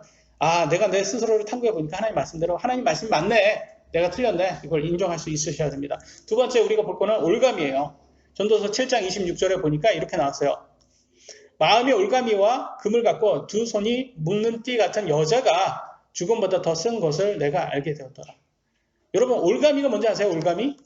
내가 내 스스로를 탐구해 보니까 하나님 말씀대로 하나님 말씀이 맞네. 내가 틀렸네. 이걸 인정할 수 있으셔야 됩니다. 두 번째 우리가 볼 거는 올감이에요. 전도서 7장 26절에 보니까 이렇게 나왔어요. 마음의 올가미와 금을 갖고 두 손이 묶는 띠 같은 여자가 죽음보다 더 쓴 것을 내가 알게 되었더라. 여러분, 올가미가 뭔지 아세요? 올가미?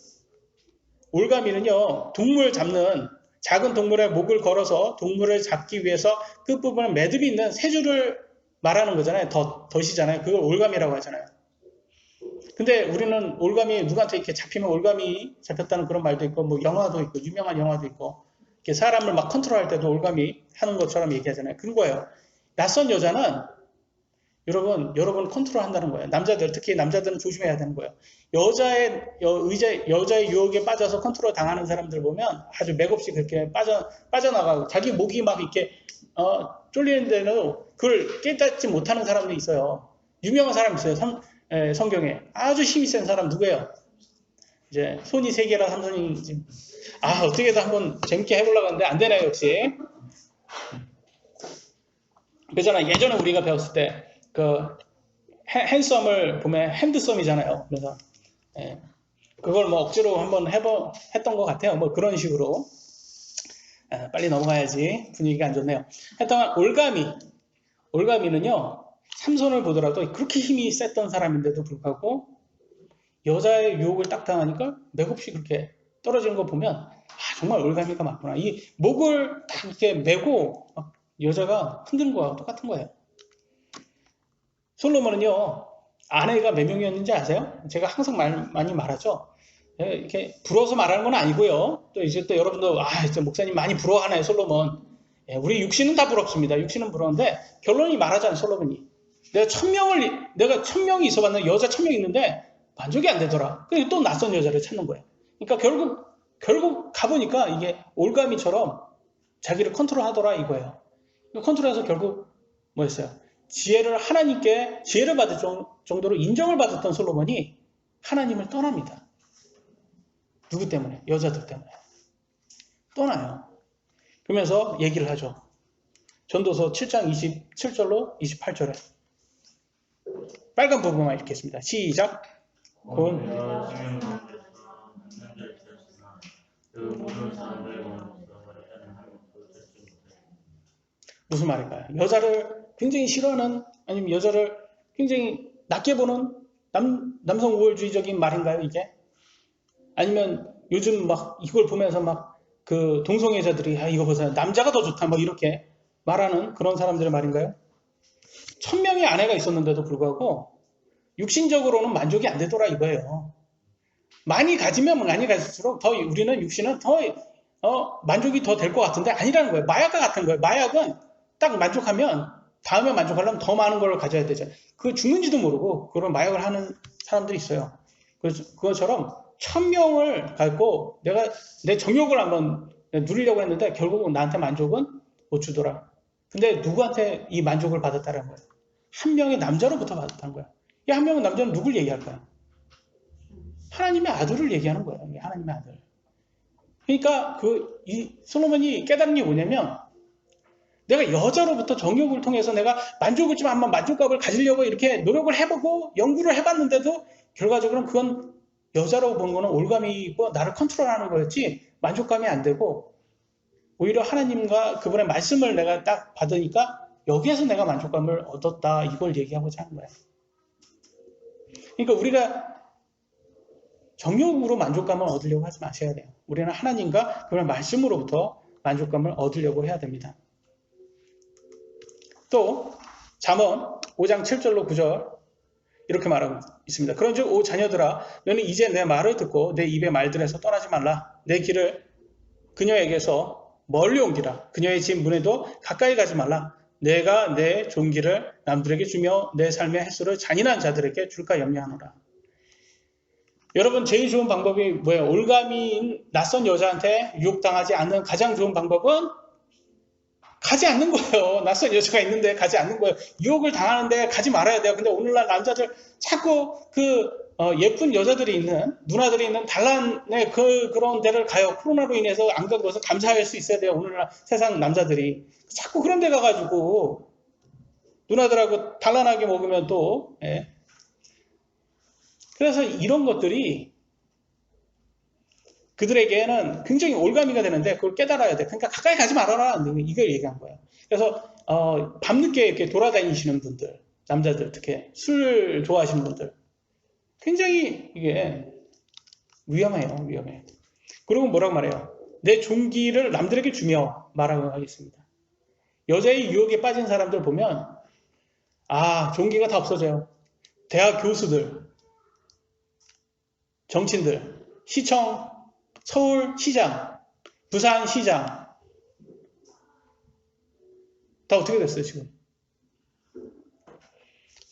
올가미는요, 동물 잡는 작은 동물의 목을 걸어서 동물을 잡기 위해서 끝부분에 매듭이 있는 세 줄을 말하는 거잖아요. 덫이잖아요. 그걸 올가미라고 하잖아요. 근데 우리는 올가미 누구한테 이렇게 잡히면 올가미 잡혔다는 그런 말도 있고, 뭐 영화도 있고, 유명한 영화도 있고, 이렇게 사람을 막 컨트롤할 때도 올가미 하는 것처럼 얘기하잖아요. 그거예요. 낯선 여자는 여러분 컨트롤 한다는 거예요. 남자들, 특히 남자들은 조심해야 되는 거예요. 여자의 유혹에 빠져서 컨트롤 당하는 사람들 보면 아주 맥없이 그렇게 빠져나가고 자기 목이 막 이렇게, 쫄리는 데는 그걸 깨닫지 못하는 사람도 있어요. 유명한 사람 있어요. 성경에. 아주 힘이 센 사람 누구예요? 이제 손이 3개라 3손이, 어떻게든 한번 재밌게 해보려고 하는데 안 되네요, 역시. 그잖아. 예전에 우리가 배웠을 때, 핸섬을 보면 핸드썸이잖아요. 그래서, 그걸 뭐 억지로 한번 했던 것 같아요. 뭐 그런 식으로. 빨리 넘어가야지. 분위기가 안 좋네요. 하여튼, 올가미는요, 삼손을 보더라도 그렇게 힘이 셌던 사람인데도 불구하고, 여자의 유혹을 딱 당하니까 맥없이 그렇게 떨어지는 거 보면, 정말 올가미가 맞구나. 이 목을 딱 이렇게 메고, 여자가 흔드는 거하고 똑같은 거예요. 솔로몬은요, 아내가 몇 명이었는지 아세요? 제가 항상 많이 말하죠. 이렇게 부러워서 말하는 건 아니고요. 또 이제 또 여러분도, 진짜 목사님 많이 부러워하네요, 솔로몬. 우리 육신은 다 부럽습니다. 육신은 부러운데, 결론이 말하잖아요, 솔로몬이. 내가 1000명이 있어봤는데, 여자 1000명 있는데, 만족이 안 되더라. 그리고 또 낯선 여자를 찾는 거예요. 그러니까 결국 가보니까 이게 올가미처럼 자기를 컨트롤하더라 이거예요. 컨트롤해서 결국 뭐였어요? 하나님께 지혜를 받을 정도로 인정을 받았던 솔로몬이 하나님을 떠납니다. 누구 때문에? 여자들 때문에. 떠나요. 그러면서 얘기를 하죠. 전도서 7장 27절로 28절에 빨간 부분만 읽겠습니다. 시작. 무슨 말일까요? 여자를 굉장히 싫어하는, 아니면 여자를 굉장히 낮게 보는 남성 우월주의적인 말인가요, 이게? 아니면 요즘 막 이걸 보면서 막 그 동성애자들이 이거 보세요, 남자가 더 좋다 막 이렇게 말하는 그런 사람들의 말인가요? 1000명의 아내가 있었는데도 불구하고 육신적으로는 만족이 안 되더라 이거예요. 많이 가지면 많이 가질수록 더 우리는 육신은 더 만족이 더 될 것 같은데 아니라는 거예요. 마약과 같은 거예요. 마약은 딱 만족하면 다음에 만족하려면 더 많은 걸 가져야 되죠. 그거 죽는지도 모르고 그런 마약을 하는 사람들이 있어요. 그래서 그것처럼 1000명을 갖고 내가 내 정욕을 한번 누리려고 했는데 결국은 나한테 만족은 못 주더라. 근데 누구한테 이 만족을 받았다는 거예요? 한 명의 남자로부터 받았다는 거예요. 이 한 명의 남자는 누굴 얘기할까요? 하나님의 아들을 얘기하는 거예요. 하나님의 아들. 그러니까 이 솔로몬이 깨달은 게 뭐냐면 내가 여자로부터 정욕을 통해서 내가 만족을 좀 한번 만족감을 가지려고 이렇게 노력을 해보고 연구를 해봤는데도 결과적으로는 그건 여자로 본 거는 올감이고 나를 컨트롤하는 거였지 만족감이 안 되고 오히려 하나님과 그분의 말씀을 내가 딱 받으니까 여기에서 내가 만족감을 얻었다 이걸 얘기하고자 하는 거예요. 그러니까 우리가 정욕으로 만족감을 얻으려고 하지 마셔야 돼요. 우리는 하나님과 그분의 말씀으로부터 만족감을 얻으려고 해야 됩니다. 또 잠언 5장 7절로 9절 이렇게 말하고 있습니다. 그런즉 오 자녀들아 너는 이제 내 말을 듣고 내 입의 말들에서 떠나지 말라. 내 길을 그녀에게서 멀리 옮기라. 그녀의 집 문에도 가까이 가지 말라. 내가 내 종기를 남들에게 주며 내 삶의 횟수를 잔인한 자들에게 줄까 염려하노라. 여러분 제일 좋은 방법이 뭐예요? 올가미인 낯선 여자한테 유혹당하지 않는 가장 좋은 방법은 가지 않는 거예요. 낯선 여자가 있는데 가지 않는 거예요. 유혹을 당하는데 가지 말아야 돼요. 근데 오늘날 남자들 자꾸 예쁜 여자들이 있는, 누나들이 있는 단란의 그런 데를 가요. 코로나로 인해서 안 간 것을 감사할 수 있어야 돼요. 오늘날 세상 남자들이. 자꾸 그런 데 가가지고 누나들하고 단란하게 먹으면 또, 예. 그래서 이런 것들이 그들에게는 굉장히 올가미가 되는데 그걸 깨달아야 돼. 그러니까 가까이 가지 말아라. 이걸 얘기한 거예요. 그래서 밤늦게 이렇게 돌아다니시는 분들, 남자들 특히 술 좋아하시는 분들 굉장히 이게 위험해요. 위험해요. 그리고 뭐라고 말해요? 내 종기를 남들에게 주며 말하고 하겠습니다. 여자의 유혹에 빠진 사람들 보면 종기가 다 없어져요. 대학 교수들, 정치인들, 시청, 서울시장, 부산시장 다 어떻게 됐어요 지금?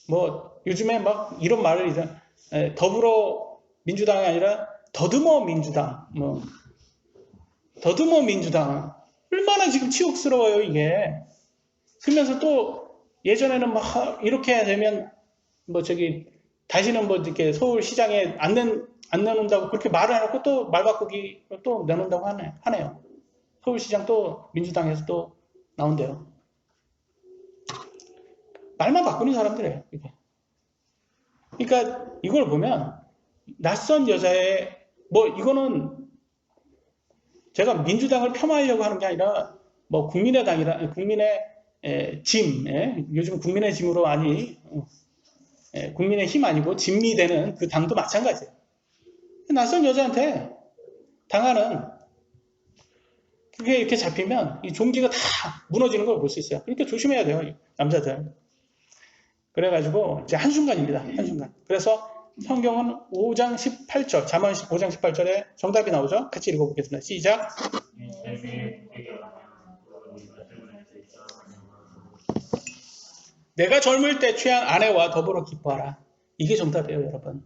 뭐 요즘에 막 이런 말을 더불어민주당이 아니라 더듬어민주당, 더듬어민주당 얼마나 지금 치욕스러워요 이게. 그러면서 또 예전에는 막 이렇게 되면 다시는 이렇게 서울시장에 안 내놓는다고 그렇게 말을 해놓고 또 말 바꾸기 또 내놓는다고 하네요. 서울시장 또 민주당에서 또 나온대요. 말만 바꾸는 사람들이에요. 이게. 그러니까 이걸 보면 낯선 여자의 이거는 제가 민주당을 폄하하려고 하는 게 아니라 국민의 짐, 요즘 국민의 짐으로 많이 국민의 힘 아니고 짐이 되는 그 당도 마찬가지예요. 낯선 여자한테 당하는 그게 이렇게 잡히면 이 종기가 다 무너지는 걸 볼 수 있어요. 그러니까 조심해야 돼요, 남자들. 그래가지고 이제 한순간입니다. 한순간. 그래서 성경은 5장 18절, 잠언 5장 18절에 정답이 나오죠? 같이 읽어보겠습니다. 시작. 내가 젊을 때 취한 아내와 더불어 기뻐하라. 이게 정답이에요, 여러분.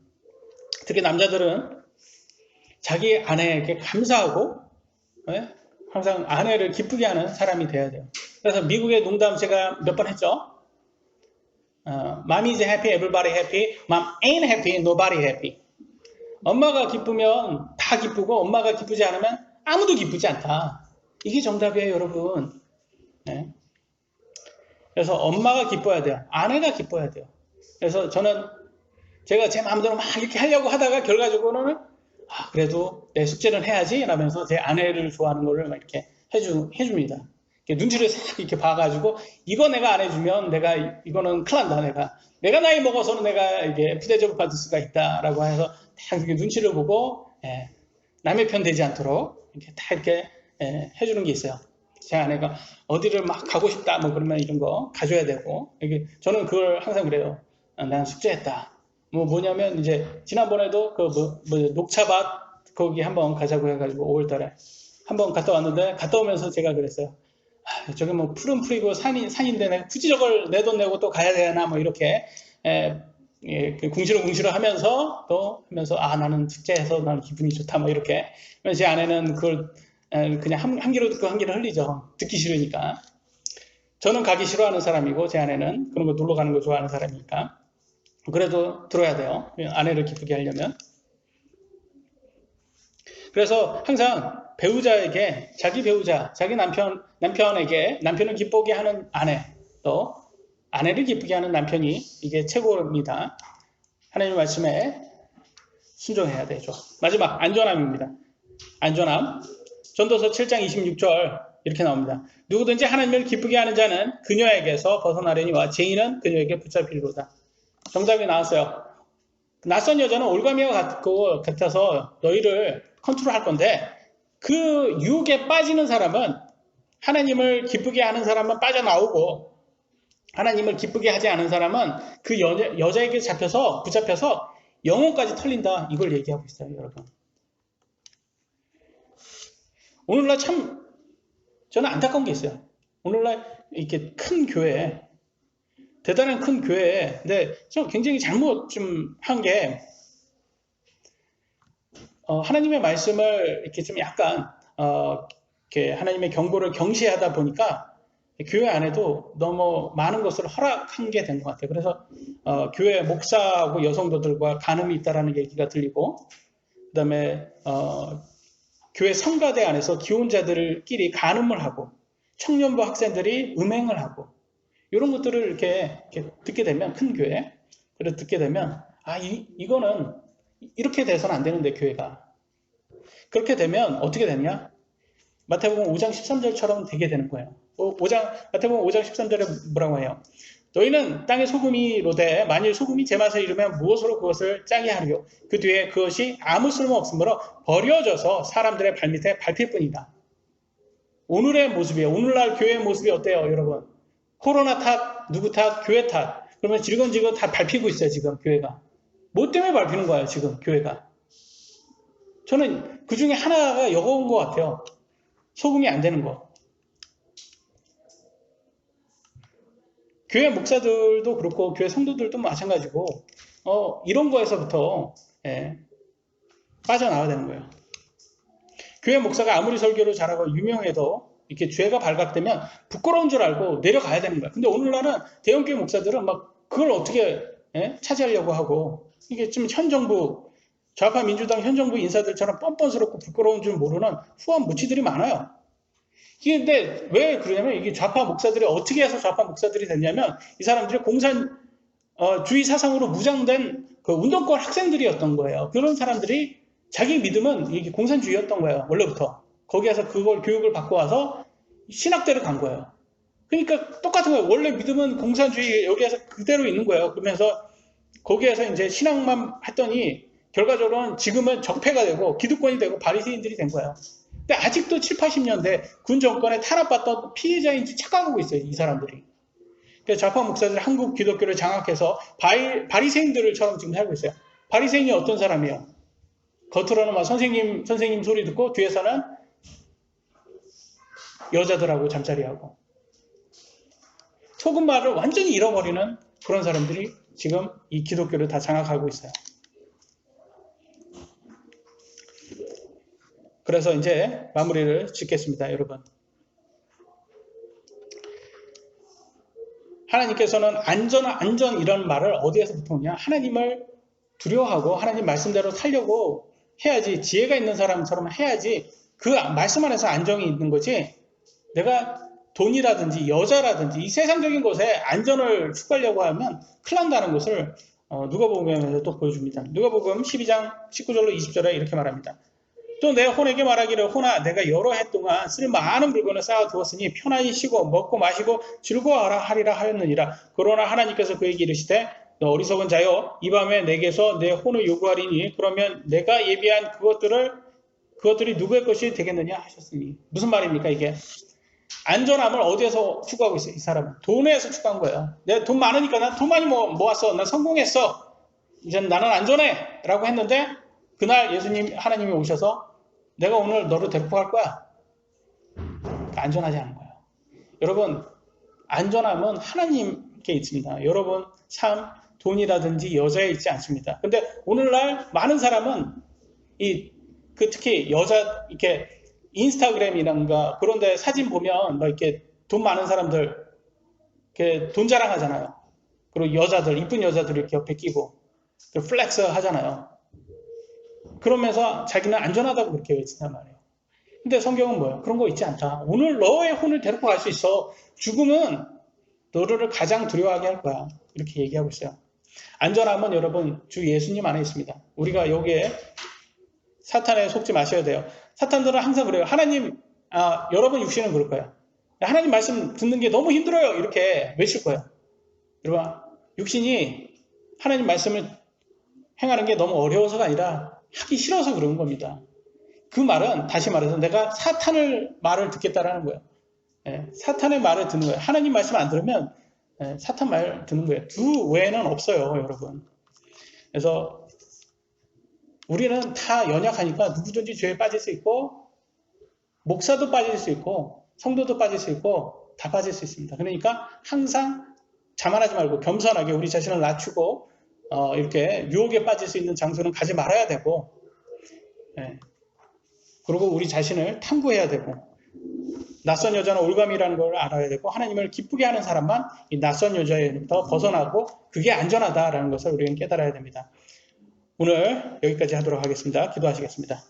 특히 남자들은 자기 아내에게 감사하고 항상 아내를 기쁘게 하는 사람이 돼야 돼요. 그래서 미국의 농담 제가 몇 번 했죠. Mom is happy, everybody happy. Mom ain't happy, nobody happy. 엄마가 기쁘면 다 기쁘고 엄마가 기쁘지 않으면 아무도 기쁘지 않다. 이게 정답이에요, 여러분. 네. 그래서 엄마가 기뻐야 돼요. 아내가 기뻐야 돼요. 그래서 저는 제가 제 마음대로 막 이렇게 하려고 하다가 결과적으로는 그래도 내 숙제는 해야지 라면서 제 아내를 좋아하는 거를 막 이렇게 해줍니다. 눈치를 싹 이렇게 봐가지고 이거 내가 안 해주면 이거는 큰일 난다. 내가 나이 먹어서는 내가 이게 부대접을 받을 수가 있다라고 해서 딱 이렇게 눈치를 보고 남의 편 되지 않도록 이렇게 다 이렇게 해주는 게 있어요. 제 아내가 어디를 막 가고 싶다 그러면 이런 거 가져야 되고 저는 그걸 항상 그래요. 난 숙제했다. 뭐냐면 이제 지난번에도 녹차밭 거기 한번 가자고 해가지고 5월달에 한번 갔다 왔는데 갔다 오면서 제가 그랬어요. 저기 풀은 풀이고 산인데 내가 굳이 저걸 내 돈 내고 또 가야 되나 이렇게 궁시렁궁시렁 하면서 나는 숙제해서 나는 기분이 좋다 이렇게. 제 아내는 그걸 그냥 한 귀로 듣고 한 귀로 흘리죠. 듣기 싫으니까. 저는 가기 싫어하는 사람이고 제 아내는 그런 거 놀러 가는 거 좋아하는 사람이니까. 그래도 들어야 돼요. 아내를 기쁘게 하려면. 그래서 항상 배우자에게 자기 배우자, 자기 남편에게 남편을 기쁘게 하는 아내, 또 아내를 기쁘게 하는 남편이 이게 최고입니다. 하나님의 말씀에 순종해야 되죠. 마지막 안전함입니다. 안전함. 전도서 7장 26절 이렇게 나옵니다. 누구든지 하나님을 기쁘게 하는 자는 그녀에게서 벗어나려니와 죄인은 그녀에게 붙잡히리로다. 정답이 나왔어요. 낯선 여자는 올가미와 같아서 너희를 컨트롤할 건데 그 유혹에 빠지는 사람은 하나님을 기쁘게 하는 사람은 빠져나오고 하나님을 기쁘게 하지 않은 사람은 그 여자에게 붙잡혀서 영혼까지 털린다. 이걸 얘기하고 있어요, 여러분. 오늘날 참 저는 안타까운 게 있어요. 오늘날 이렇게 큰 교회, 대단한 큰 교회에 근데 저 굉장히 잘못 좀 한 게 하나님의 말씀을 이렇게 좀 약간 이렇게 하나님의 경고를 경시하다 보니까 교회 안에도 너무 많은 것을 허락한 게 된 것 같아요. 그래서 교회 목사하고 여성도들과 간음이 있다라는 얘기가 들리고, 그다음에 교회 성가대 안에서 기혼자들끼리 간음을 하고 청년부 학생들이 음행을 하고 이런 것들을 이렇게 듣게 되면, 큰 교회 그래 듣게 되면 이거는 이렇게 돼서는 안 되는데, 교회가 그렇게 되면 어떻게 되냐? 마태복음 5장 13절처럼 되게 되는 거예요. 마태복음 5장 13절에 뭐라고 해요? 너희는 땅의 소금이로되 만일 소금이 제맛에 이르면 무엇으로 그것을 짜게 하리요? 그 뒤에 그것이 아무 쓸모 없으므로 버려져서 사람들의 발밑에 밟힐 뿐이다. 오늘의 모습이에요. 오늘날 교회의 모습이 어때요, 여러분? 코로나 탓, 누구 탓, 교회 탓. 그러면 지금 다 밟히고 있어요, 지금 교회가. 뭐 때문에 밟히는 거예요, 지금 교회가? 저는 그 중에 하나가 여거운 것 같아요. 소금이 안 되는 거. 교회 목사들도 그렇고 교회 성도들도 마찬가지고 이런 거에서부터 빠져나와야 되는 거예요. 교회 목사가 아무리 설교를 잘하고 유명해도 이렇게 죄가 발각되면 부끄러운 줄 알고 내려가야 되는 거예요. 근데 오늘날은 대형교회 목사들은 막 그걸 어떻게 차지하려고 하고, 이게 좀 현 정부, 좌파 민주당 현 정부 인사들처럼 뻔뻔스럽고 부끄러운 줄 모르는 후한 무치들이 많아요. 근데 왜 그러냐면, 이게 좌파 목사들이 어떻게 해서 좌파 목사들이 됐냐면, 이 사람들이 공산주의 사상으로 무장된 그 운동권 학생들이었던 거예요. 그런 사람들이 자기 믿음은 이게 공산주의였던 거예요, 원래부터. 거기에서 그걸 교육을 받고 와서 신학대를 간 거예요. 그러니까 똑같은 거예요. 원래 믿음은 공산주의 여기에서 그대로 있는 거예요. 그러면서 거기에서 이제 신학만 했더니 결과적으로는 지금은 적폐가 되고 기득권이 되고 바리새인들이 된 거예요. 근데 아직도 7, 80년대 군 정권에 탄압받던 피해자인지 착각하고 있어요, 이 사람들이. 그래서 좌파 목사들이 한국 기독교를 장악해서 바리새인들처럼 지금 살고 있어요. 바리새인이 어떤 사람이에요? 겉으로는 막 선생님 소리 듣고 뒤에서는 여자들하고 잠자리하고 속은 말을 완전히 잃어버리는 그런 사람들이 지금 이 기독교를 다 장악하고 있어요. 그래서 이제 마무리를 짓겠습니다, 여러분. 하나님께서는 안전 이런 말을 어디에서부터 오냐? 하나님을 두려워하고 하나님 말씀대로 살려고 해야지, 지혜가 있는 사람처럼 해야지 그 말씀 안에서 안정이 있는 거지, 내가 돈이라든지 여자라든지 이 세상적인 것에 안전을 추구하려고 하면 큰일 난다는 것을 누가복음에서 또 보여줍니다. 누가복음 12장 19절로 20절에 이렇게 말합니다. 또 내 혼에게 말하기를, 혼아 내가 여러 해 동안 쓸 많은 물건을 쌓아두었으니 편안히 쉬고 먹고 마시고 즐거워하라 하리라 하였느니라. 그러나 하나님께서 그에게 이르시되 너 어리석은 자여, 이 밤에 내게서 내 혼을 요구하리니 그러면 내가 예비한 그것들이 누구의 것이 되겠느냐 하셨으니. 무슨 말입니까 이게? 안전함을 어디에서 추구하고 있어요, 이 사람은? 돈에서 추구한 거예요. 내가 돈 많으니까, 난 돈 많이 모았어, 난 성공했어, 이제 나는 안전해 라고 했는데, 그날 하나님이 오셔서 내가 오늘 너를 데리고 갈 거야. 안전하지 않은 거예요. 여러분, 안전함은 하나님께 있습니다. 여러분 삶, 돈이라든지 여자에 있지 않습니다. 근데 오늘날 많은 사람은 특히 여자, 이렇게 인스타그램이란가 그런 데 사진 보면 이렇게 돈 많은 사람들 이렇게 돈 자랑하잖아요. 그리고 이쁜 여자들 이렇게 옆에 끼고 플렉스 하잖아요. 그러면서 자기는 안전하다고 그렇게 외친단 말이에요. 근데 성경은 뭐예요? 그런 거 있지 않다. 오늘 너의 혼을 데리고 갈 수 있어. 죽음은 너를 가장 두려워하게 할 거야. 이렇게 얘기하고 있어요. 안전함은 여러분 주 예수님 안에 있습니다. 우리가 여기에 사탄에 속지 마셔야 돼요. 사탄들은 항상 그래요. 여러분 육신은 그럴 거예요. 하나님 말씀 듣는 게 너무 힘들어요. 이렇게 외칠 거예요. 여러분, 육신이 하나님 말씀을 행하는 게 너무 어려워서가 아니라 하기 싫어서 그런 겁니다. 그 말은 다시 말해서 내가 사탄의 말을 듣겠다라는 거예요. 사탄의 말을 듣는 거예요. 하나님 말씀 안 들으면 사탄 말 듣는 거예요. 두 외에는 없어요, 여러분. 그래서 우리는 다 연약하니까 누구든지 죄에 빠질 수 있고, 목사도 빠질 수 있고, 성도도 빠질 수 있고, 다 빠질 수 있습니다. 그러니까 항상 자만하지 말고 겸손하게 우리 자신을 낮추고 이렇게 유혹에 빠질 수 있는 장소는 가지 말아야 되고, 예. 그리고 우리 자신을 탐구해야 되고, 낯선 여자는 올감이라는 걸 알아야 되고, 하나님을 기쁘게 하는 사람만 이 낯선 여자에부터 벗어나고 그게 안전하다라는 것을 우리는 깨달아야 됩니다. 오늘 여기까지 하도록 하겠습니다. 기도하시겠습니다.